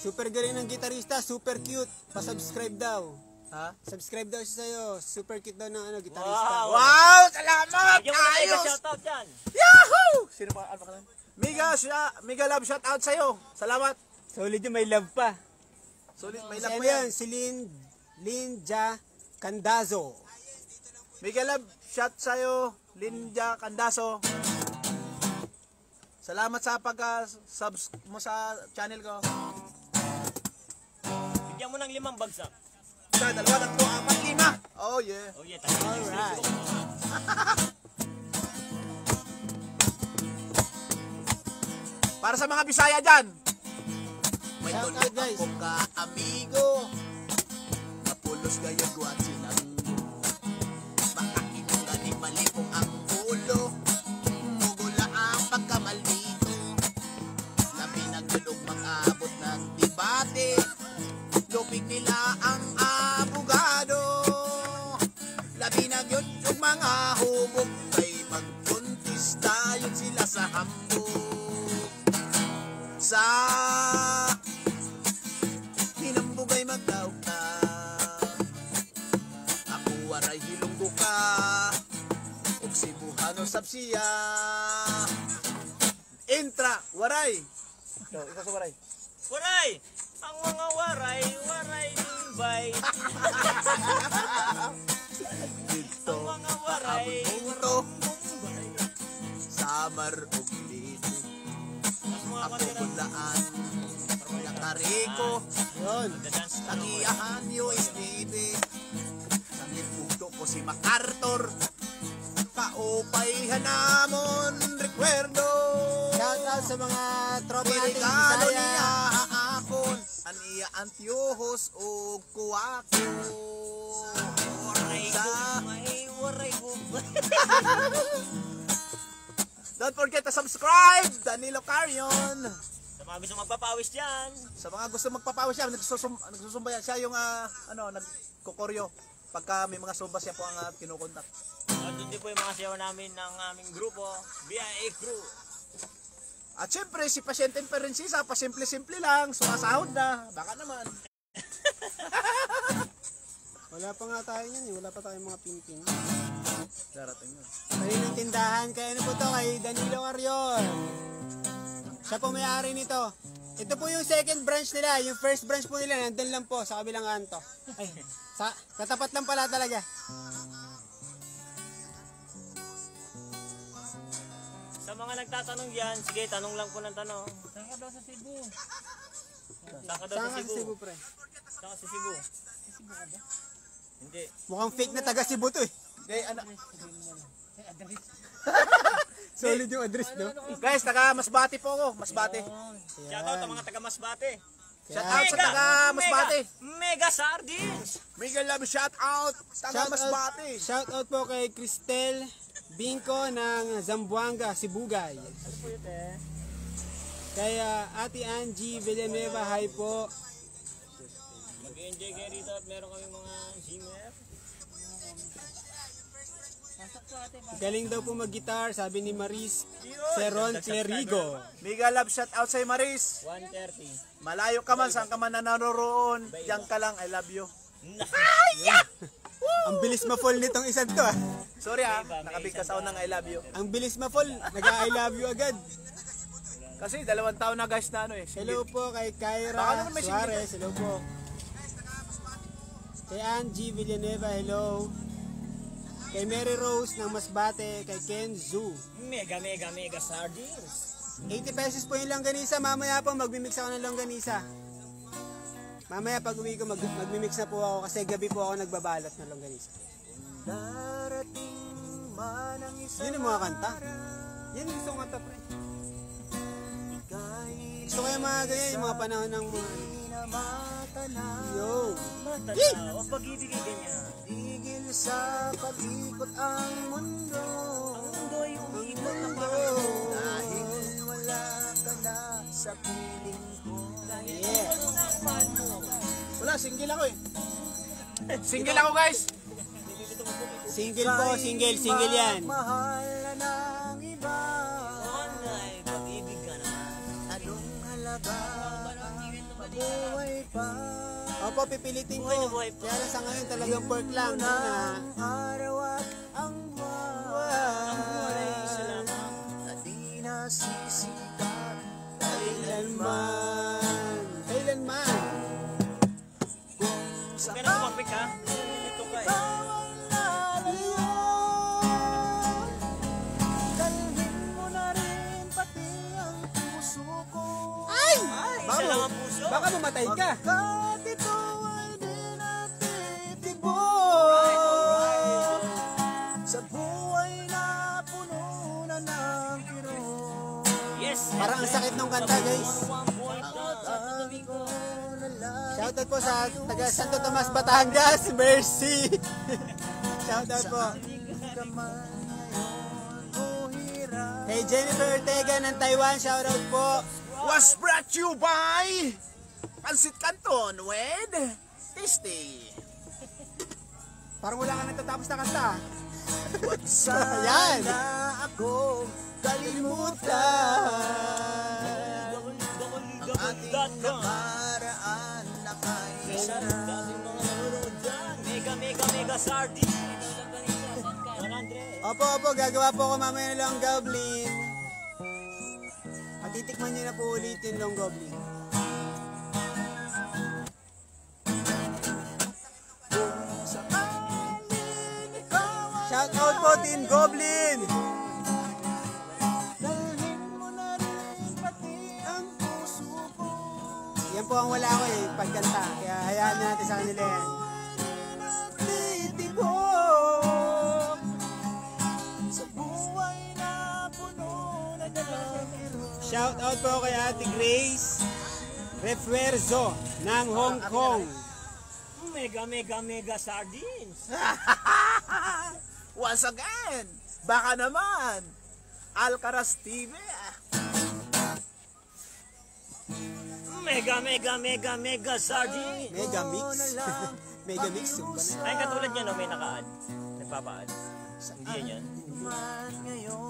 Super galing ng gitarista, super cute. Pa-subscribe daw.
Ha?
Subscribe daw siya sa'yo. Super cute daw ng gitarista.
Wow!
Wow! Salamat!
Bigyan mo na kayo
Ayos!
shoutout dyan.
Yahoo! Sino pa? Ano pa ka lang? Mega love shout out sa'yo. Salamat.
Solid yung may love pa.
Sulit, may
Si
love
ano
mo yan.
yan? Si Linja Candazo.
Mega love shout sa'yo, Linja Candazo. Salamat sa pag-subs mo sa channel ko.
Bigyan mo ng 5 bagsak.
Isa, 2, 3, 4, 5. Oh yeah.
Oh yeah, tayo.
Alright.
Para sa mga Bisaya dyan. May
Shout
tulog
out, guys.
ako ka, amigo. Napulos gayon ko at sinanggo. Makainong galing malipong ang ulo. Mugula ang pagkamaldito. Labi nagdulog mag-abot ng debate. Lupig nila ang abogado. Labi nagyod mga hubog. Kay magkontista yun sila sa hambog. Sa hinambugay magdaog ka. Ako waray hilunggo ka. Og sibuhano sabsiya. Intra, waray. No, isa sa waray.
Waray! Ang mga waray, waray limbay.
Dito,
Ang mga waray,
paabot mo to.
Mumbai.
Yun.
Magda-dance ka.
Tagiyahan USDB. Sangit puto ko si MacArthur. Kaupay hanamon recuerdo.
Shout out sa mga tropa natin sa
Pirigalo
Bisaya.
niya haakon. Aniya antiohos o kuwako. Don't forget to subscribe, Danilo Carion.
Sa mga gusto magpapawis dyan.
Sa mga gusto magpapawis siya, nagsusumba yan. Siya yung nagkukoryo. Pagka may mga sumba siya po ang kinukontak.
At doon din po yung mga sayaw namin ng aming grupo, BIA Crew.
At syempre, si Pasyenteng Prinsesa, pasimple-simple lang, sumasahod na. Baka naman.
Wala pa nga tayo yan eh. Wala pa tayong mga pin-pin.
Darating yun.
Kaninang tindahan. Kaya ano po to? Kay Danilo Carion. Siya po may-ari nito. Ito po yung second branch nila. Yung first branch po nila, nandun lang po sa kabilang kanto. Ay, katapat lang pala talaga.
Sa mga nagtatanong dyan, sige, tanong lang po ng tanong. Saan ka daw sa Cebu? Saan ka daw
Saan
sa
ka sa
Cebu?
Cebu, pre?
Saan ka sa Cebu? Cebu ka ba? Hindi.
Mukhang fake na taga Cebu to eh. Solid yung address, no?
Guys, taga Masbate po ako. Masbate.
Shoutout sa mga taga Masbate.
Shout out sa taga Masbate.
Mega Sardines!
Miguel Love, shout out. Taga Masbate.
Shout out po kay Cristel Bingko ng Zamboanga, Sibugay.
Ano po yun eh?
Kay Ate Angie Villanueva, hi po.
Mag-enjoy kayo rito at meron kami mga GMF.
Galing daw po mag-guitar, sabi ni Maris Seron Clerigo.
Miguel Love, shout out sa Maris.
130.
Malayo ka man, saan ka man nanoroon. Diyan ka lang, I love you.
Ang bilis ma-fall nitong isang to ah.
Sorry nakabigkas ako ng I love you.
Ang bilis ma-fall, nag-I love you agad.
Kasi 2 taon na guys na
Hello po kay
Baka
Kyra
naman may
Suarez, hello po. Kay Angie Villanueva, hello. Kay Mary Rose ng Masbate, kay Ken Zhu.
Mega Sardines.
80 pesos po yung longganisa, mamaya po magmimix ako ng longganisa. Mamaya pag uwi ko magmimix na po ako kasi gabi po ako nagbabalot ng longganisa. Yun ang mga kanta. Yan yung gusto kong kanta, pre. Gusto ko yung mga ganyan, yung mga panahon ng mga... Yo!
Matanda, o pag-ibig ay ganyan.
Tigil sa pag-ikot ang mundo.
Ang mundo ay umiikot ng
Dahil wala ka na sa piling ko.
Yeah!
Wala, single ako eh. Single ako guys.
Single po, single yan.
Mahal na ng iba.
Online, pag-ibig ka naman.
Anong halaga? Mabuhay pa.
Opo, pipilitin ko.
Buhay pa.
Kaya lang sa ngayon talagang pork lang. Yun na.
Araw at ang
Buhay,
buwan.
salamat.
Na di nasisikat.
Kailanman. Kailanman.
Huwag ka na tumapik ha. Ito ka eh.
Ay!
Isa lang ang puso.
Baka mamatay ka.
Kahit ito ay di natitibo. Sa buhay na puno na ng kirot.
Yes.
Parang ang sakit nung kanta, guys. Shoutout po sa taga Santo Tomas, Batangas. Mercy. Shoutout po. Kay Jennifer Ortega ng Taiwan. Shoutout po.
Was brought to you by Pansit Canton with Tasty.
Parang wala ka natatapos na kanta.
Wag
Yan.
sana akong kalimutan. Ang ating nakaraan na kay sarap.
Mega Sardines. 100.
Opo, gagawa po ako mamaya ng Long Goblin. Matitikman niyo na po ulit yung Long Goblin. Shout out po Team Goblin! Yan po ang wala ko eh, pagkanta. Kaya hayaan na natin sa kanila yan. Shout out po kay Ate Grace Refuerzo ng Hong Kong.
Mega sardines.
Once again, baka naman, Alcaraz TV.
Mega sardines.
Mega mix. Mega mix yung ba na?
Ay, katulad niya, no, may naka-add. Nagpapa-add. Hindi yan.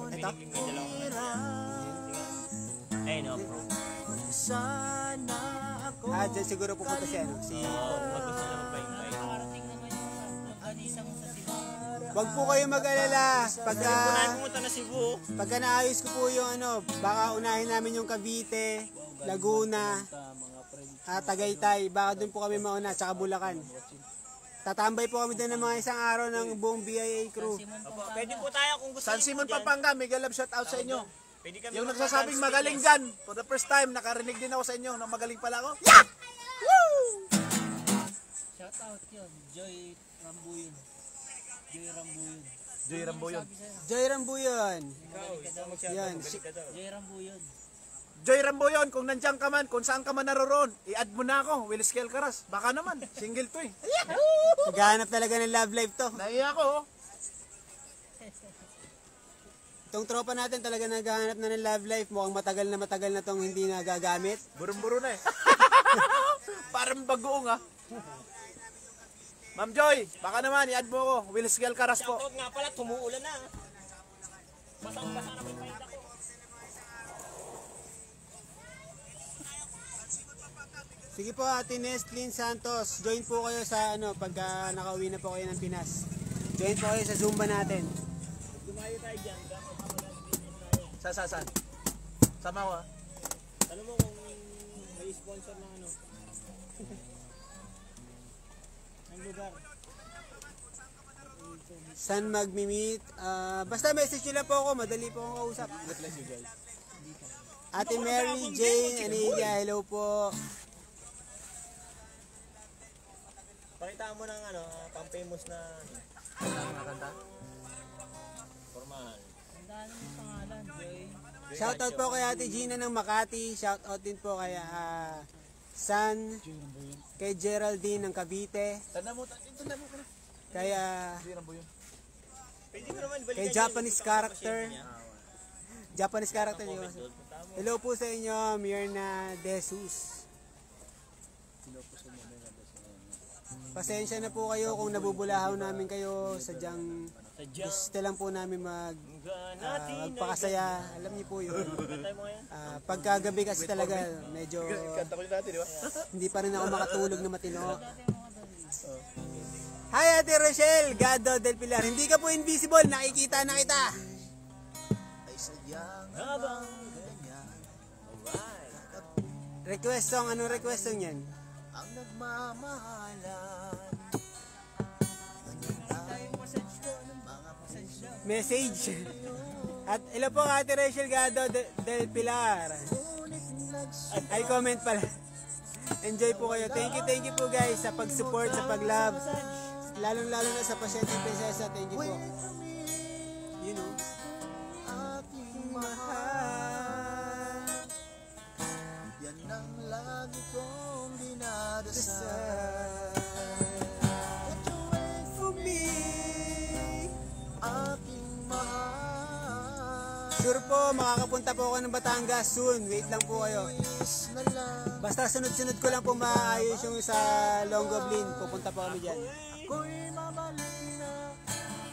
Ito?
May dalawang ay, no, bro.
Ah, dyan siguro pupunta si ano. Si...
Wag gusto na magpa-invite.
Wag po kayo mag-alala. Pagka,
Pumunta na Cebu.
pagka naayos ko po yung ano, baka unahin namin yung Cavite, Laguna, Tagaytay. Baka doon po kami mauna, tsaka Bulacan. Tatambay po kami doon ng mga isang araw ng buong BIA crew.
Opo, pwede po tayo kung gusto
San
niyo
Simon,
po dyan.
Pampanga, mega love shout out sa inyo.
Pwede kami
Yung
magpa-dance
nagsasabing magaling
fitness.
dyan, for the first time, nakarinig din ako sa inyo na magaling pala ako.
Shout out yun, Joy Rambuyon.
Joy Rambuyon.
Joy Rambuyon. Yan.
Joy Rambuyon.
Joy Rambuyon, kung nandiyan ka man, kung saan ka man naroon, i-add mo na ako, Willis Kelcaras. Baka naman, single to eh.
Naghahanap talaga ng love life to.
Naiya ako.
Itong tropa natin talaga naghahanap na ng love life. Mukhang matagal na tong hindi nagagamit.
Burong-buro na eh. Parang bagoong ah. Ma'am Joy, baka naman, i-add mo ako, Willis Kelcaras po.
Shoutout nga pala, tumuulan na. Basang-basa na may pahinta ko.
Sige po, Ate Nestlin Santos. Join po kayo sa ano, pagka nakauwi na po kayo ng Pinas. Join po kayo sa Zumba natin.
Dumayo tayo dyan.
Saan? Sama ko ah.
Alam mo kung may sponsor ng ano? Ang lugar.
Saan magmi-meet? Basta message nyo lang po ako. Madali po akong kausap. Ate Mary Jane Aniga, hello po.
Pakita mo ng ano, pang-famous na
Nakakanta?
formal.
Tandaan mo yung pangalan, Joy.
Shoutout po kay Ate Gina ng Makati. Shoutout din po kay San, kay Geraldine ng Cavite,
Tanda mo.
kay,
Joy Rambuyon.
Pwede mo naman balikan
kay
yun,
Japanese
yung
character.
pasyente niya.
Japanese character niyo.
Comment doon. Punta mo.
Hello po sa inyo, Mirna De Jesus. Pasensya na po kayo kung nabubulahaw namin kayo. Sadyang
Sadyang
gusto lang po namin
natin
magpakasaya. Alam niyo po yun.
Kantay mo ngayon.
Pagkagabi kasi talaga medyo
Kanta ko yung dati, di ba?
hindi pa rin ako makatulog na matino. Hi Ate Rochelle, Gado del Pilar. Hindi ka po invisible, nakikita na kita.
Ay sadyang
Habang
Request song, anong request song yan?
ang nagmamahalan.
Message. At hello po Ate Rachel Gado del Pilar. Ay comment pala. Enjoy po kayo. Thank you po guys sa pag-support, sa pag-love. Lalong-lalo na sa Pasyente Prinsesa. Thank you po. You know. Aking mahal.
Yan ang lagi kong dinadasal.
For me.
Aking mahal.
Sure po, makakapunta po ako ng Batangas soon. Wait lang po kayo.
Is na lang.
Basta sunod-sunod ko lang po maayos yung sa Longoblin. Pupunta po kami dyan.
Ako'y mabalik na.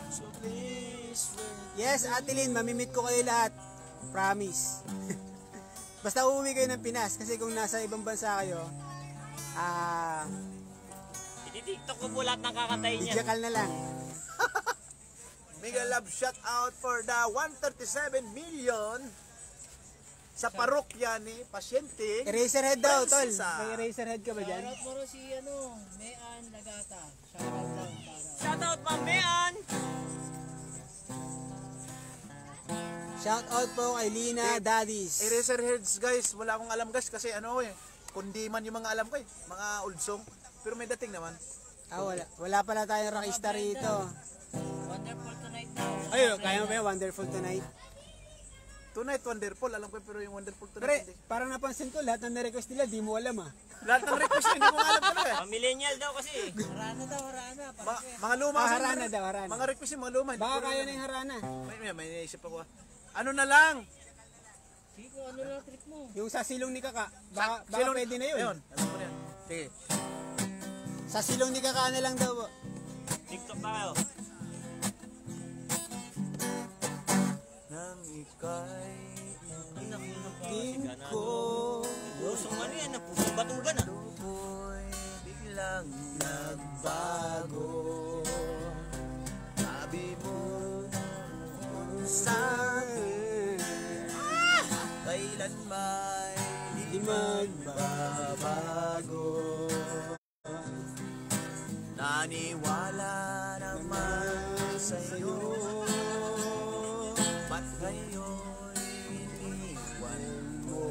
So please wait.
Yes, Ate Lynn, mamimit ko kayo lahat. Promise. Basta uuwi kayo ng Pinas kasi kung nasa ibang bansa kayo,
iti-tiktok ko po lahat ng kakatayin niya.
digital na lang.
Mega love shout out for the 137 million sa parokya ni Pasyente.
Eraserhead daw, tol.
Prinsesa.
May eraserhead ka ba dyan?
Shoutout mo rin si Mayan Lagata. Shoutout lang para.
Shoutout Pambean!
Shout out po kay Lina Daddies.
Eraserheads guys, wala akong alam guys kasi ano pundiman yung mga alam ko eh. Mga old song. Pero may dating naman.
Wala pala tayong rockista rito.
Wonderful tonight daw.
Ayun, kaya mo ba yung Wonderful Tonight?
Tonight Wonderful, alam ko pero yung Wonderful
Pre,
Tonight hindi.
parang napansin ko lahat ng na-request nila, di mo alam ah.
Lahat ng request hindi ko nga alam talaga.
Millennial daw kasi.
Harana daw, harana.
Mga luma kasi
Harana daw, harana.
mga request yung mga luma. hindi
Baka
ko
kaya
alam.
na yung harana.
May naisip ako. Ano na lang?
Sige ko, ano lang trip mo?
Yung sa silong ni Kaka, baka
Silong-
pwede na yun.
Ayun, alam ko na yan. Sige.
Sa silong ni Kaka na lang daw.
TikTok ba kayo?
Nang ikay
Tingin ko.
Pusong ano yan, pusong batugan ah.
tuboy biglang nagbago. Sabi mo
Sa
kailan may
di magbabago.
naniwala naman sa'yo. Ba't ngayon iniwan mo?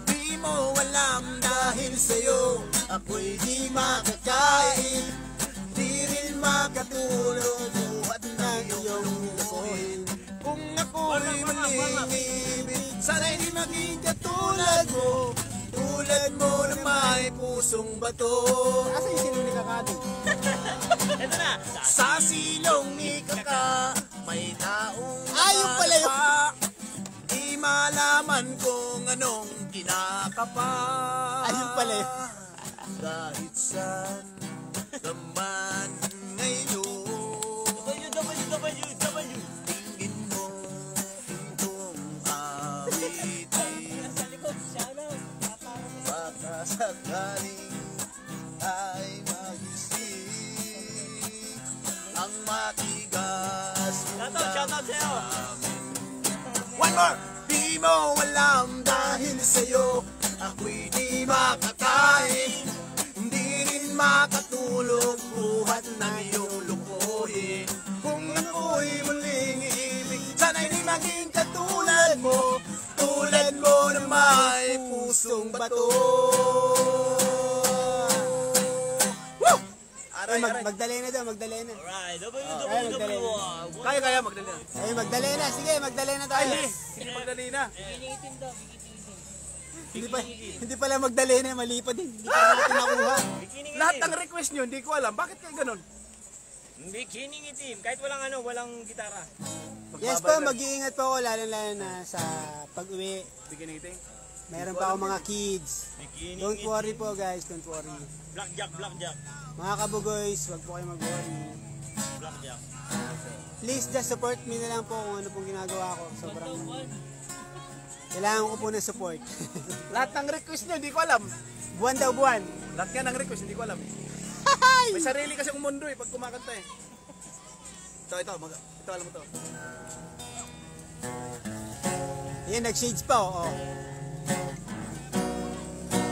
Di mo alam dahil sa'yo ako'y di makakain, di rin makatulog at ng iyong lukuhin. Kung ako'y muling ibig, sana'y di maging katulad mo, tulad mo na may pusong bato.
Asa yung silong ni Kaka doon?
Ito na.
Sa silong ni Kaka, may taong
Ayun pala yun.
nakapa. Di malaman kung anong kinakapa.
Ayun pala yun.
Kahit saan naman ngayon,
www.
tingin mo itong awitin.
Sa likod, shoutout.
Baka sakaling ay magising ang matigas mong
Shoutout sa'yo.
One more! Di mo alam dahil sa'yo ako'y di makakain, hindi rin makatulog buhat ng iyong lukuhin. Kung ako'y muling iibig, sana'y di maging katulad mo, tulad mo na may pusong bato. Woo! Aray, aray.
Magdalena daw, Magdalena.
Alright,
Magdalena.
Kaya, Magdalena.
Ay, Magdalena. Sige, Magdalena
Ay,
tayo.
hindi Magdalena.
Bikini daw, bikini.
Hindi pala Magdalena, mali pa din. Hindi pa natin nakuha.
Bikini
Lahat
itim.
ng request nyo, hindi ko alam. Bakit kayo ganun?
Bikini itim. Kahit walang walang gitara.
Yes po, mag-iingat po ako, lalo-lalo na sa pag-uwi.
Bikiniting.
Meron pa ako mga kids.
Bikini
Don't worry po guys, don't worry.
Blackjack.
Mga kabugoys, wag po kayo mag-worry.
Blackjack.
Please just support me na lang po kung ano pong ginagawa ko. Sobrang kailangan ko po ng support.
Lahat ng request nyo, hindi ko alam.
Buwan daw buwan.
Lahat nga ng request, hindi ko alam. May sarili kasi ang mundo pag kumakanta eh. Ito, alam mo to.
Yan, nag-shades pa oh.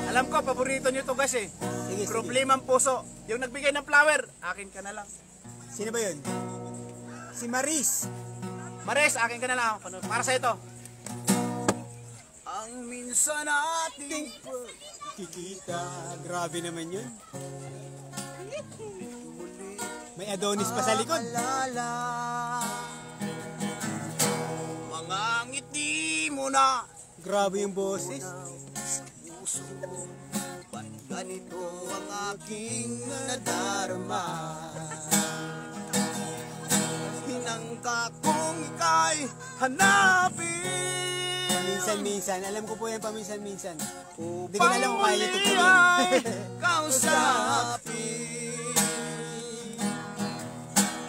Alam ko, paborito nyo to kasi.
Sige, sige.
Problemang puso. Yung nagbigay ng flower, akin ka na lang.
Sino ba yun? Si Maris.
Mares, akin ka na lang. Para sa ito. Ang minsan ating
Kikita. Grabe naman yun. May Adonis pa sa likod.
alala, mga ngiti mo na
Grabe yung boses.
puso. Ba't ganito ang aking nadarama? Hinangka kong ika'y hanapin.
Paminsan-minsan. Alam ko po yan paminsan-minsan. Hindi ko na alam kung kaya niyo
Pang
tutuloy.
muli ay kausapin.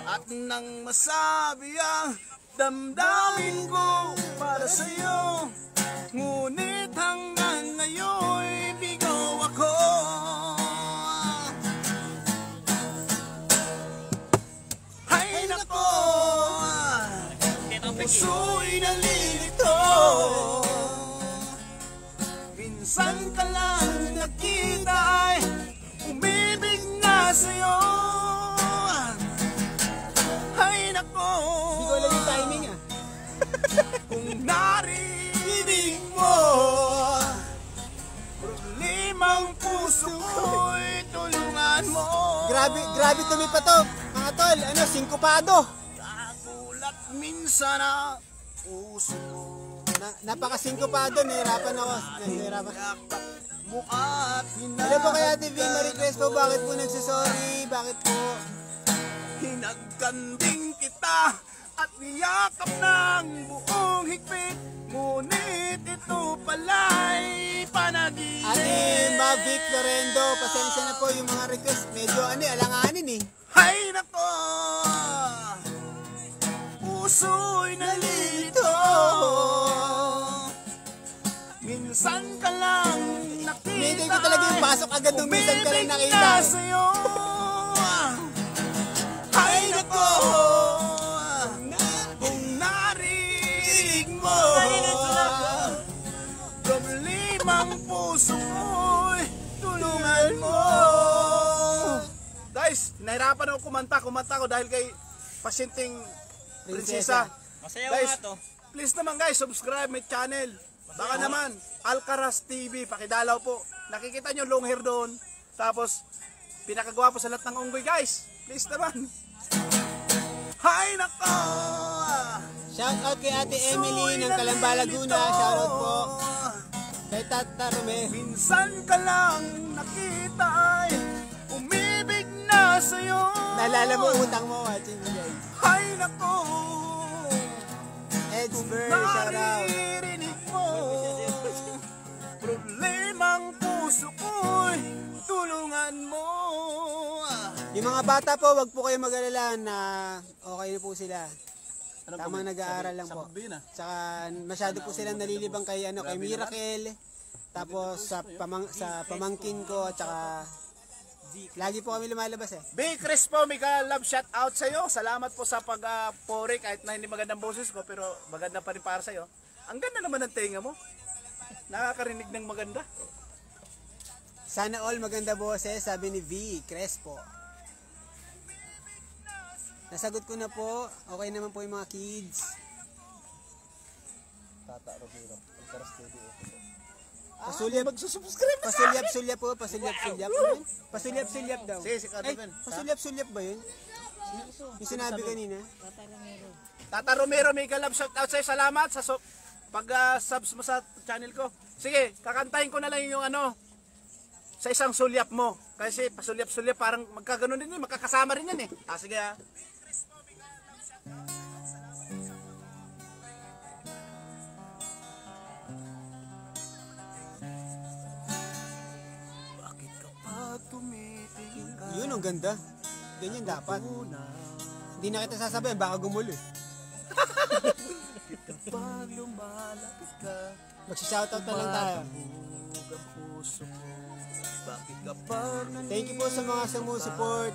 At nang masabi ang damdamin ko para sa'yo, ngunit hanggang ngayon'y bigaw ako. Ay nako, puso'y nalilito. Minsan ka lang nakita ay umibig na sa'yo. Ay nako,
Hindi ko alam yung timing ah.
kung narinig mo tulungan mo.
Grabe tumi pa to. Mga tol, ano, singkopado.
Nagulat minsan na puso ko.
Napaka-singkopado, nahirapan ako. Nahirapan.
Yakap mo at
Hello po kay Ate V, ma-request po, bakit po nagsasorry? Bakit po?
Hinagkanding kita at niyakap ng buong higpit. Ngunit ito pala'y panaginip.
Ate Mavic Lorendo, pasensya na po yung mga request. Medyo alanganin eh.
Hay nako, puso'y nalilito. Minsan ka lang nakita.
Hindi ko talaga yung pasok agad nung minsan ka lang nakita.
Umibig na sa'yo. Hay nako, kung narinig mo problemang puso mo'y tulungan mo. Guys, nahirapan ako kumanta ko dahil kay pasyenteng prinsesa.
Masaya
Guys,
nga to.
please naman guys, subscribe my channel. Baka naman, Alcaraz TV, pakidalaw po. Nakikita nyo long hair doon. Tapos, pinakagawa po sa lahat ng unggoy guys. Please naman. Hay nako!
Shout out kay Ate Emily ng Calamba, Laguna. Shout out po. Kay Tata Romeo.
Minsan ka lang nakita ay umibig na sa'yo.
Naalala mo utang mo, watching guys.
Hay nako!
Ed's Bird, shout out.
Naririnig mo problemang puso ko'y tulungan mo.
Yung mga bata po, wag po kayo mag-alala na okay na po sila. Tamang nag-aaral lang po. Tsaka masyado po silang nalilibang kay kay Miracle. Tapos sa pamangkin ko at tsaka lagi po kami lumalabas eh.
B. Chris po, may love shout out sa'yo. Salamat po sa pag-pore kahit na hindi magandang boses ko pero maganda pa rin para sa'yo. Ang ganda naman ng tenga mo. Nakakarinig ng maganda.
Sana all maganda boses, sabi ni V. Crespo. Nasagot ko na po. Okay naman po yung mga kids. Pasulyap,
magsusubscribe na sa
pasulyap po, pasulyap. Pasulyap daw.
Si Carmen.
Pasulyap ba yun? Yung sinabi kanina.
Tata Romero, may love shout out sa'yo. Salamat sa pag-subs mo sa channel ko. Sige, kakantahin ko na lang yung sa isang sulyap mo. Kasi pasulyap-sulyap parang magkaganon din yun, magkakasama rin yan eh. Sige ha. Bakit kapag tumitingin ka
Yun, ang ganda. Ganyan dapat. Hindi na kita sasabihin, baka gumulo eh.
kapag lumalapit ka
Magsi-shoutout na lang tayo.
ang puso ko. Bakit kapag
Thank you po sa mga sumusupport.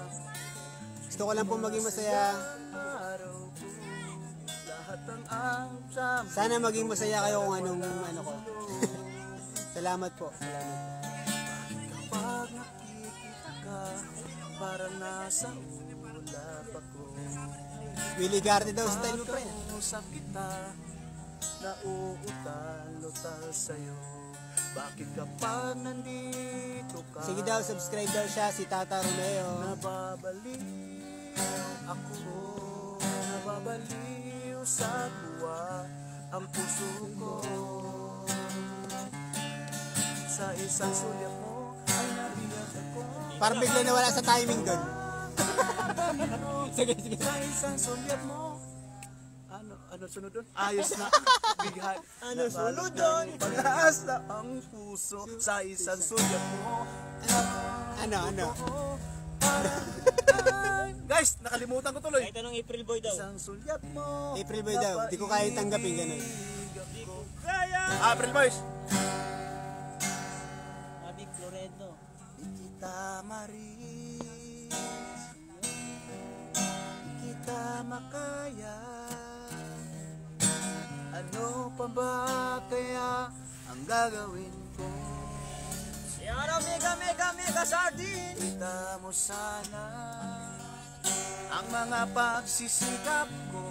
Gusto ko lang po maging masaya.
araw ko lahat ng amsam
Sana maging masaya kayo kung anong ko. Salamat po. Salamat.
kapag nakikita ka parang nasa ulap ako.
Willie Garde daw style mo pre.
Kausap kita nauutal-utal sa'yo. Bakit kapag nandito ka
Sige daw, subscribe daw siya si Tata Romeo.
nababaliw ako, nababaliw sa tuwa ang puso ko. Sa isang sulyap mo ay nabiyak ako.
Parang bigla nawala sa timing doon. Sige.
Sa isang sulyap mo. Ano sunod doon? Ayos na. Bighan.
Ano sunod doon?
Pag-aas na ang puso sa isang sulyap mo.
Ano?
Guys, nakalimutan ko tuloy.
Kahit anong April Boy daw.
Isang sulyap mo.
April Boy daw. Di ko kaya tanggapin ganun.
April Boys.
Mavic Lorendo.
Kita maris, kita makaya. Ano pa ba kaya ang gagawin ko?
Yara mega sardine.
Kita mo sana ang mga pagsisikap ko.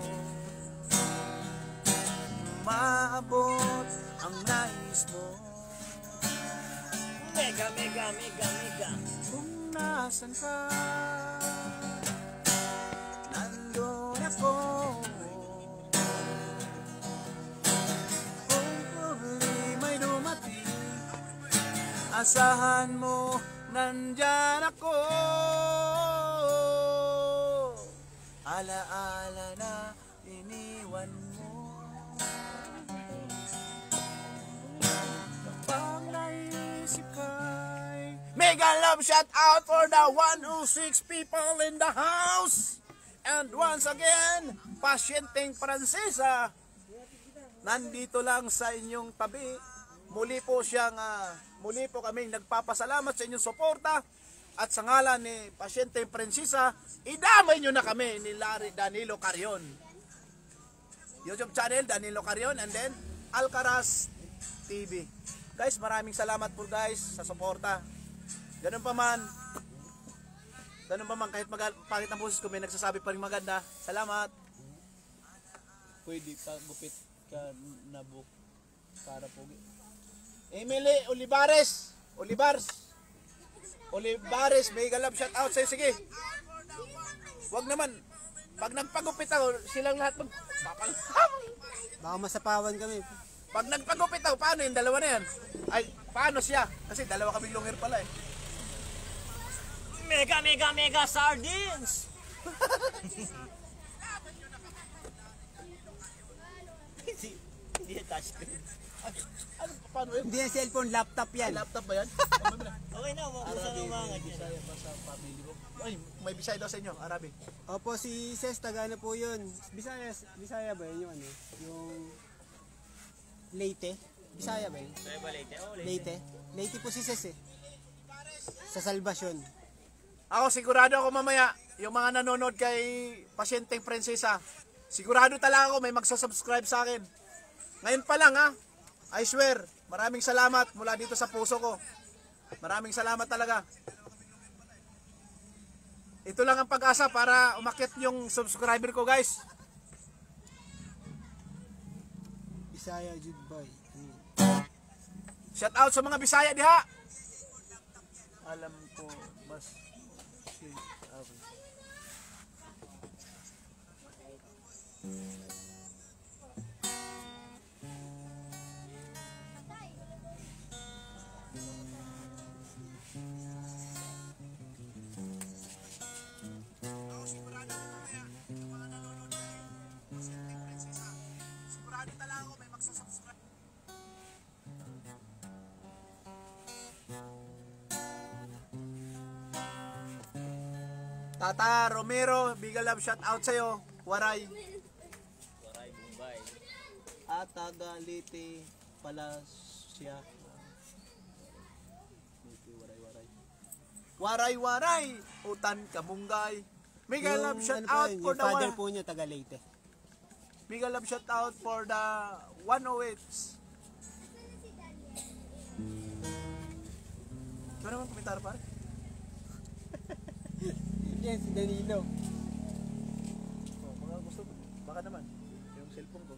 Maabot ang nais mo.
Mega.
Kung nasan ka, nandun ako. Kung problema'y dumating, asahan mo, nandyan ako. Alaala na iniwan mo, kapag naisip ka'y mega love shout out for the 106 people in the house. And once again, Pasyenteng Prinsesa nandito lang sa inyong tabi. Muli po kaming nagpapasalamat sa inyong suporta. At sa ngalan ni Pasyenteng Prinsesa, idamay nyo na kami ni Larry Danilo Carion. YouTube channel Danilo Carion, and then Alcaraz TV. Guys, maraming salamat po guys sa suporta. Ganun pa man kahit pangit ang boses ko, may nagsasabi pa rin maganda. Salamat. Pwede pa gupit ka na book para po. Emily Olivares, mega love shout out sa'yo. Sige, wag naman, pag nagpagupit ako, silang lahat magpapalham.
Baka masapawan kami.
Pag nagpagupit ako, paano yung dalawa na yan? Ay, paano siya? Kasi dalawa kaming lungir pala eh.
Mega sardines! Hindi na touchscreen.
Ano, paano yun?
Hindi yan cellphone, laptop yan.
Ay, laptop ba yan?
Okay na, makusa ng mga
Bisaya pa sa family ko. Ay, may Bisaya daw sa inyo, Arabi.
Opo, si Ses, taga ano po yun? Bisaya ba yun yung ano? Yung Leyte? Bisaya ba yun? Leyte? Leyte po si Ses eh. Sa Salvacion.
Ako, sigurado ako mamaya, yung mga nanonood kay Pasyenteng Prinsesa, sigurado talaga ako may magsasubscribe sa akin. Ngayon pa lang ha, I swear, maraming salamat mula dito sa puso ko. Maraming salamat talaga. Ito lang ang pag-asa para umakyat yung subscriber ko guys.
Bisaya Jude Boy.
Shout out sa mga Bisaya diha. Alam ko mas si Abi. Tata Romero, big love shout out sa'yo. Waray.
Waray, Bombay.
At taga Leyte pala siya. Waray, utan kamunggay. Mega love shout out for
yung
the
father po niya taga Leyte.
Mega love shout out for the 108. Ito naman komentar pare.
Yan, si Danilo.
Oh, mga gusto, baka naman yung cellphone ko.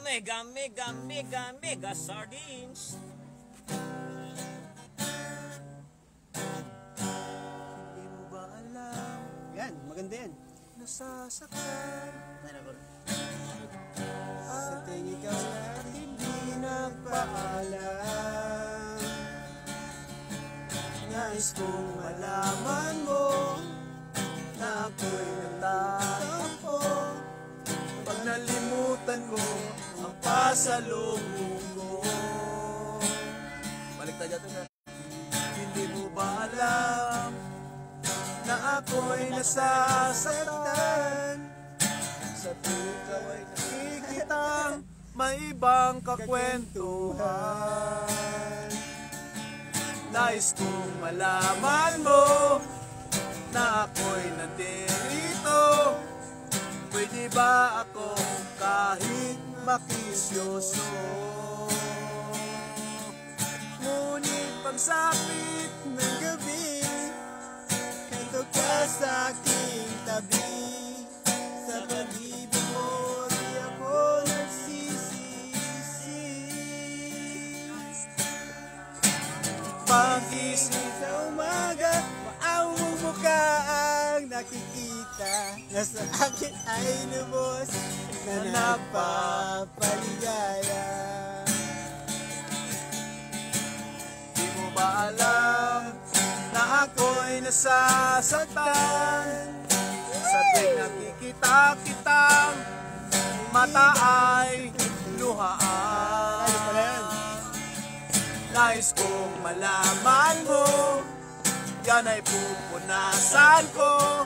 Mega sardines.
Hindi mo ba alam,
Yan, maganda yan.
nasasaktan
Sa tingin ikaw na hindi nagpaalam. Nais kong malaman mo na ako'y nagtatampo
pag nalimutan ko ang pasalubong ko. Balik tayo dito na. Hindi mo ba alam na ako'y nasasaktan sa tuwing ikaw ay nakikitang may ibang kakwentuhan? Nais kong malaman mo na ako'y nandirito. Pwede ba ako kahit makisyoso? Ngunit pagsapit ng gabi,
Kanto ka sa aking tabi. Sa pag-ibig mo, di ako nagsisisi.
pagising
Sa umaga, maaw mong mukha ang nakikita. Nasa akin ay lubos na napapaligaya.
Di mo ba alam na ako'y nasasaktan? Sa tuwing nakikita kitang mata ay luhaan.
Ano pala yan?
Nais kong malaman mo, yan ay pupunasan ko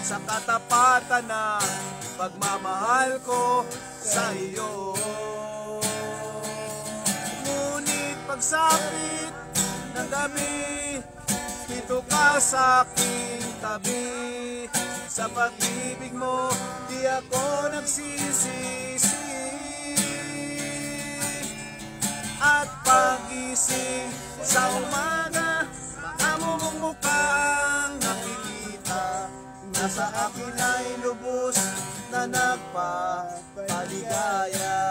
sa katapatan na pagmamahal ko sa iyo. Ngunit pagsapit ng gabi, dito ka sa aking tabi. Sa pag-ibig mo, di ako nagsisisi. At pagising sa umaga, maamo mong mukhang nakikita. Nasa akin ay lubos na nagpapaligaya.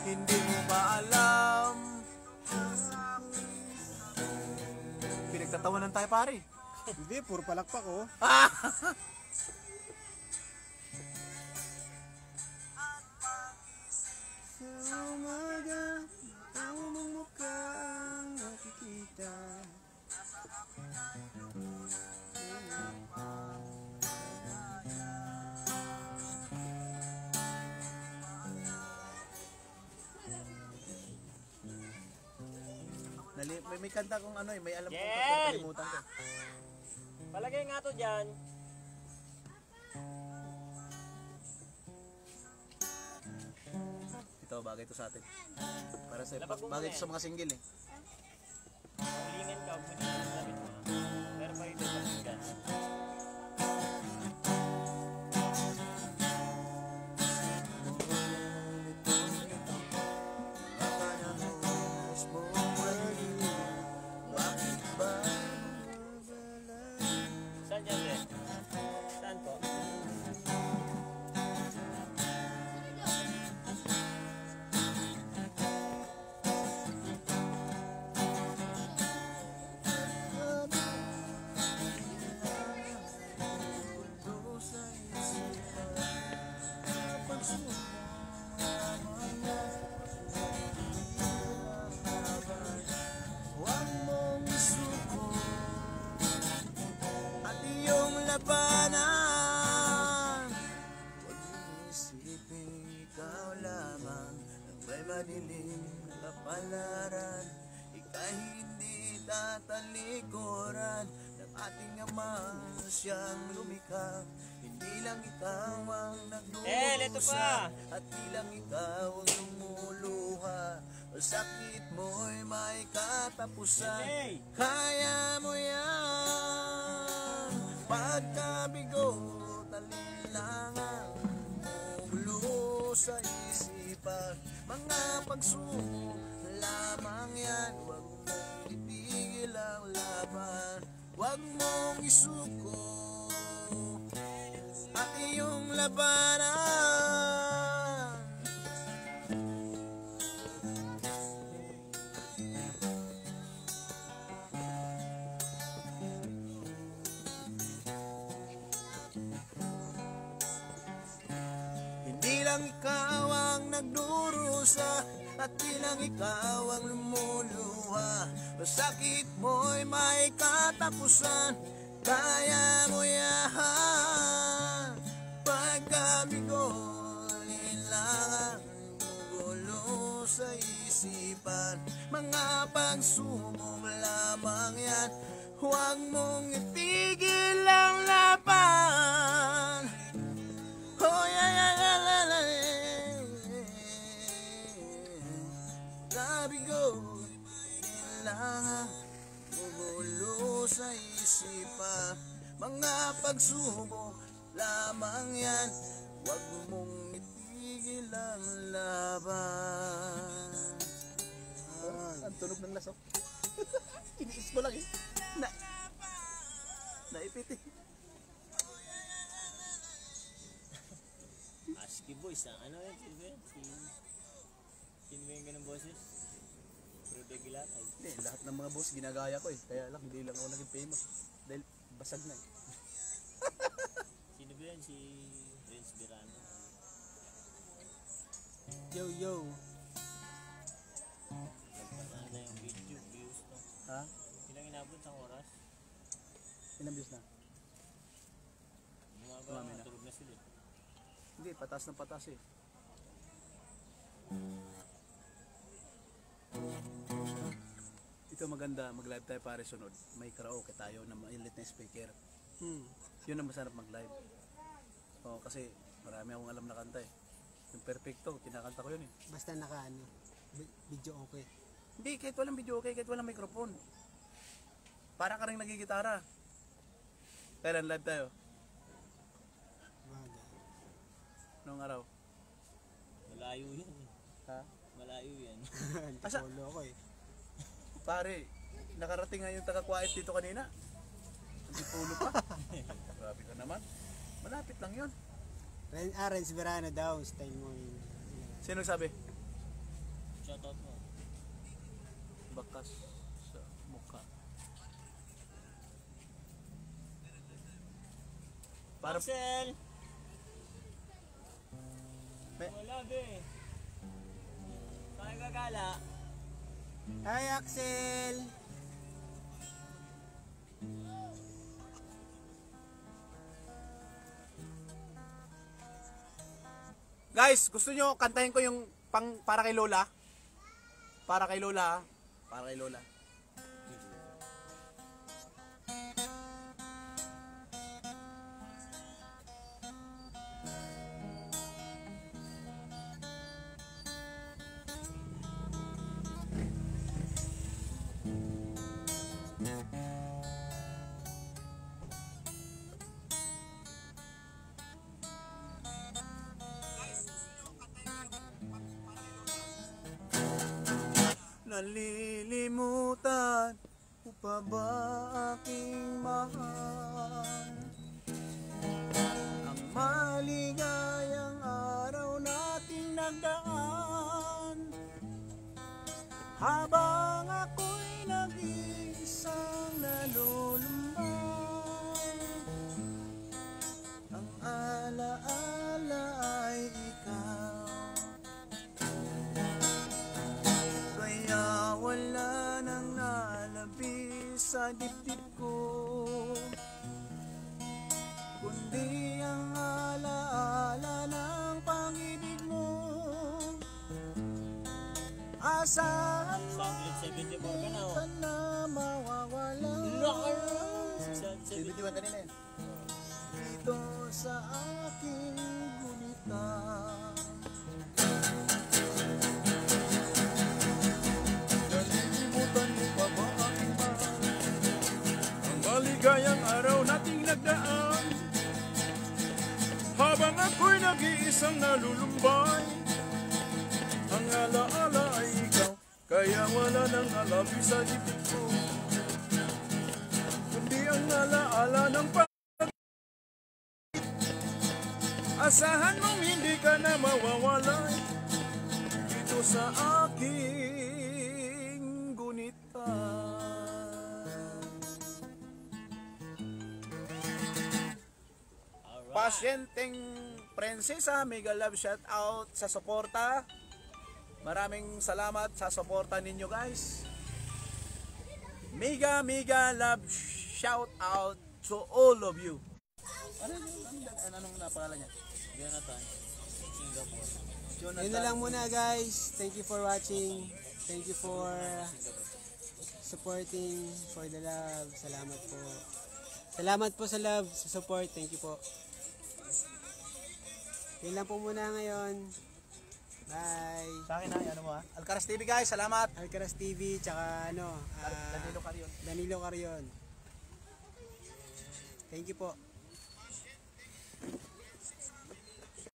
Hindi mo ba alam? Pinagtatawanan tayo pare.
Hindi, puro palakpak oh. Sa umaga, maaw mong mukha ang nakikita.
May kanta kong ano eh, may alam kong
Jen!
kanta, kalimutan ko.
Palagay nga to dyan.
Ito, bagay to sa atin. Para sa
Lapag mo
bagay
muna
to sa mga single eh.
Hulingan ka, huwag mo nila yung damit mo. Meron pa rito sa dyan. Saan dyan, Ren? Saan po?
Huwag mong isuko at iyong labanan. Huwag mong isipin ikaw lamang ang may madilim na kapalaran. Ika'y hindi tatalikuran ng ating Ama siyang lumikha. Hindi lang ikaw ang
Ito pa!
nagdurusa at di lang ikaw ang lumuluha. Ang sakit mo'y may katapusan.
Hey!
Kaya mo yan. Pagkabigo, talinlangan, umulo sa isipan. Mga pagsubok lamang yan. Huwag mong itigil ang laban. Huwag mong isuko at iyong labanan. Hindi lang ikaw ang nagdurusa at di lang ikaw ang lumuluha. Masakit mo'y may katapusan. Kaya mo yan. Pagkabigo, nilangang gugulo sa isipan. Mga pagsubok lamang yan. Huwag mong itigil ang laban. Oh yeah, yeah, yeah, yeah, yeah. Kabigo, nilangang gugulo sa isipan. Mga pagsubok lamang yan. Huwag mong itigil ang laban. Ang tunog ng lasok. Kiniis ko lang eh. Naipit eh.
Asky Boys, ano yun? Sino ba yun? Sino ba yung ganun boses? Rudy Aguilar? lahat ay.
Hindi, lahat ng mga boss ginagaya ko eh. Kaya lang, hindi lang ako naging famous. Dahil basag na eh.
Sino ba yan? Si Renz Birano.
Yo, yo.
Nagpatanda yung video views no.
Ha?
Ilang inabot sa oras?
Ilang views na?
Mga
Marami na.
natulog na sila.
Hindi, patas na patas eh. Ito maganda, mag-live tayo pare sunod. May karaoke tayo na mailit na speaker. Yun ang masarap mag-live. Oo, kasi marami akong alam na kanta eh. Yung Perfecto, kinakanta ko yun eh.
Basta video okay.
Hindi, kahit walang video okay, kahit walang microphone. Para ka rin nagigitara. Kailan live tayo?
Bagay.
Noong araw?
Malayo yan.
Ha?
Malayo yan.
Asa?
Antipolo ko eh.
Pare, nakarating nga yung taga-quiet dito kanina. Hindi pulo pa. Grabe ka naman. Malapit lang yun.
Renz Verano daw, style mo yun.
Sino sabi?
Shoutout mo.
Bakas sa mukha. Para
Axel!
May-
Wala be. Saan gagala?
Hi Axel!
Guys, gusto nyo kantahin ko yung para kay Lola? Para kay Lola, ha? Para kay Lola. Nalilimutan mo pa ba aking mahal? Ang maligayang araw nating nagdaan, habang ako'y nag-iisang nalulumbay. Ang alaala ay ikaw, kaya wala nang nalabis sa dibdib ko, kundi ang alaala ng pag-ibig mo. Asahan mo
174 ka na oh.
ka na mawawala.
Locker!
71 kanina yun. Dito sa aking gunita. Nalilimutan mo pa ba aking mahal? Ang maligayang araw nating nagdaan, habang ako'y nag-iisang nalulumbay. Ang alaala ay ikaw, kaya wala nang alabi sa dibdib ko, kundi ang alaala ng asahan mong hindi ka na mawawalay dito sa aking gunita.
Alright.
Pasyenteng Prinsesa, mega love shout out sa suporta. Maraming salamat sa suporta ninyo guys. Mega love shout out to all of you. Anong napangalan niya?
Jonathan, Singapore.
Yun na lang muna guys. Thank you for watching. Thank you for supporting, for the love. Salamat po. Salamat po sa love, sa support. Thank you po. Yun lang po muna ngayon. Bye.
Sa akin na, ano mo ha? Alcaraz TV guys, salamat.
Alcaraz TV, tsaka
Danilo Carion.
Danilo Carion. Thank you po.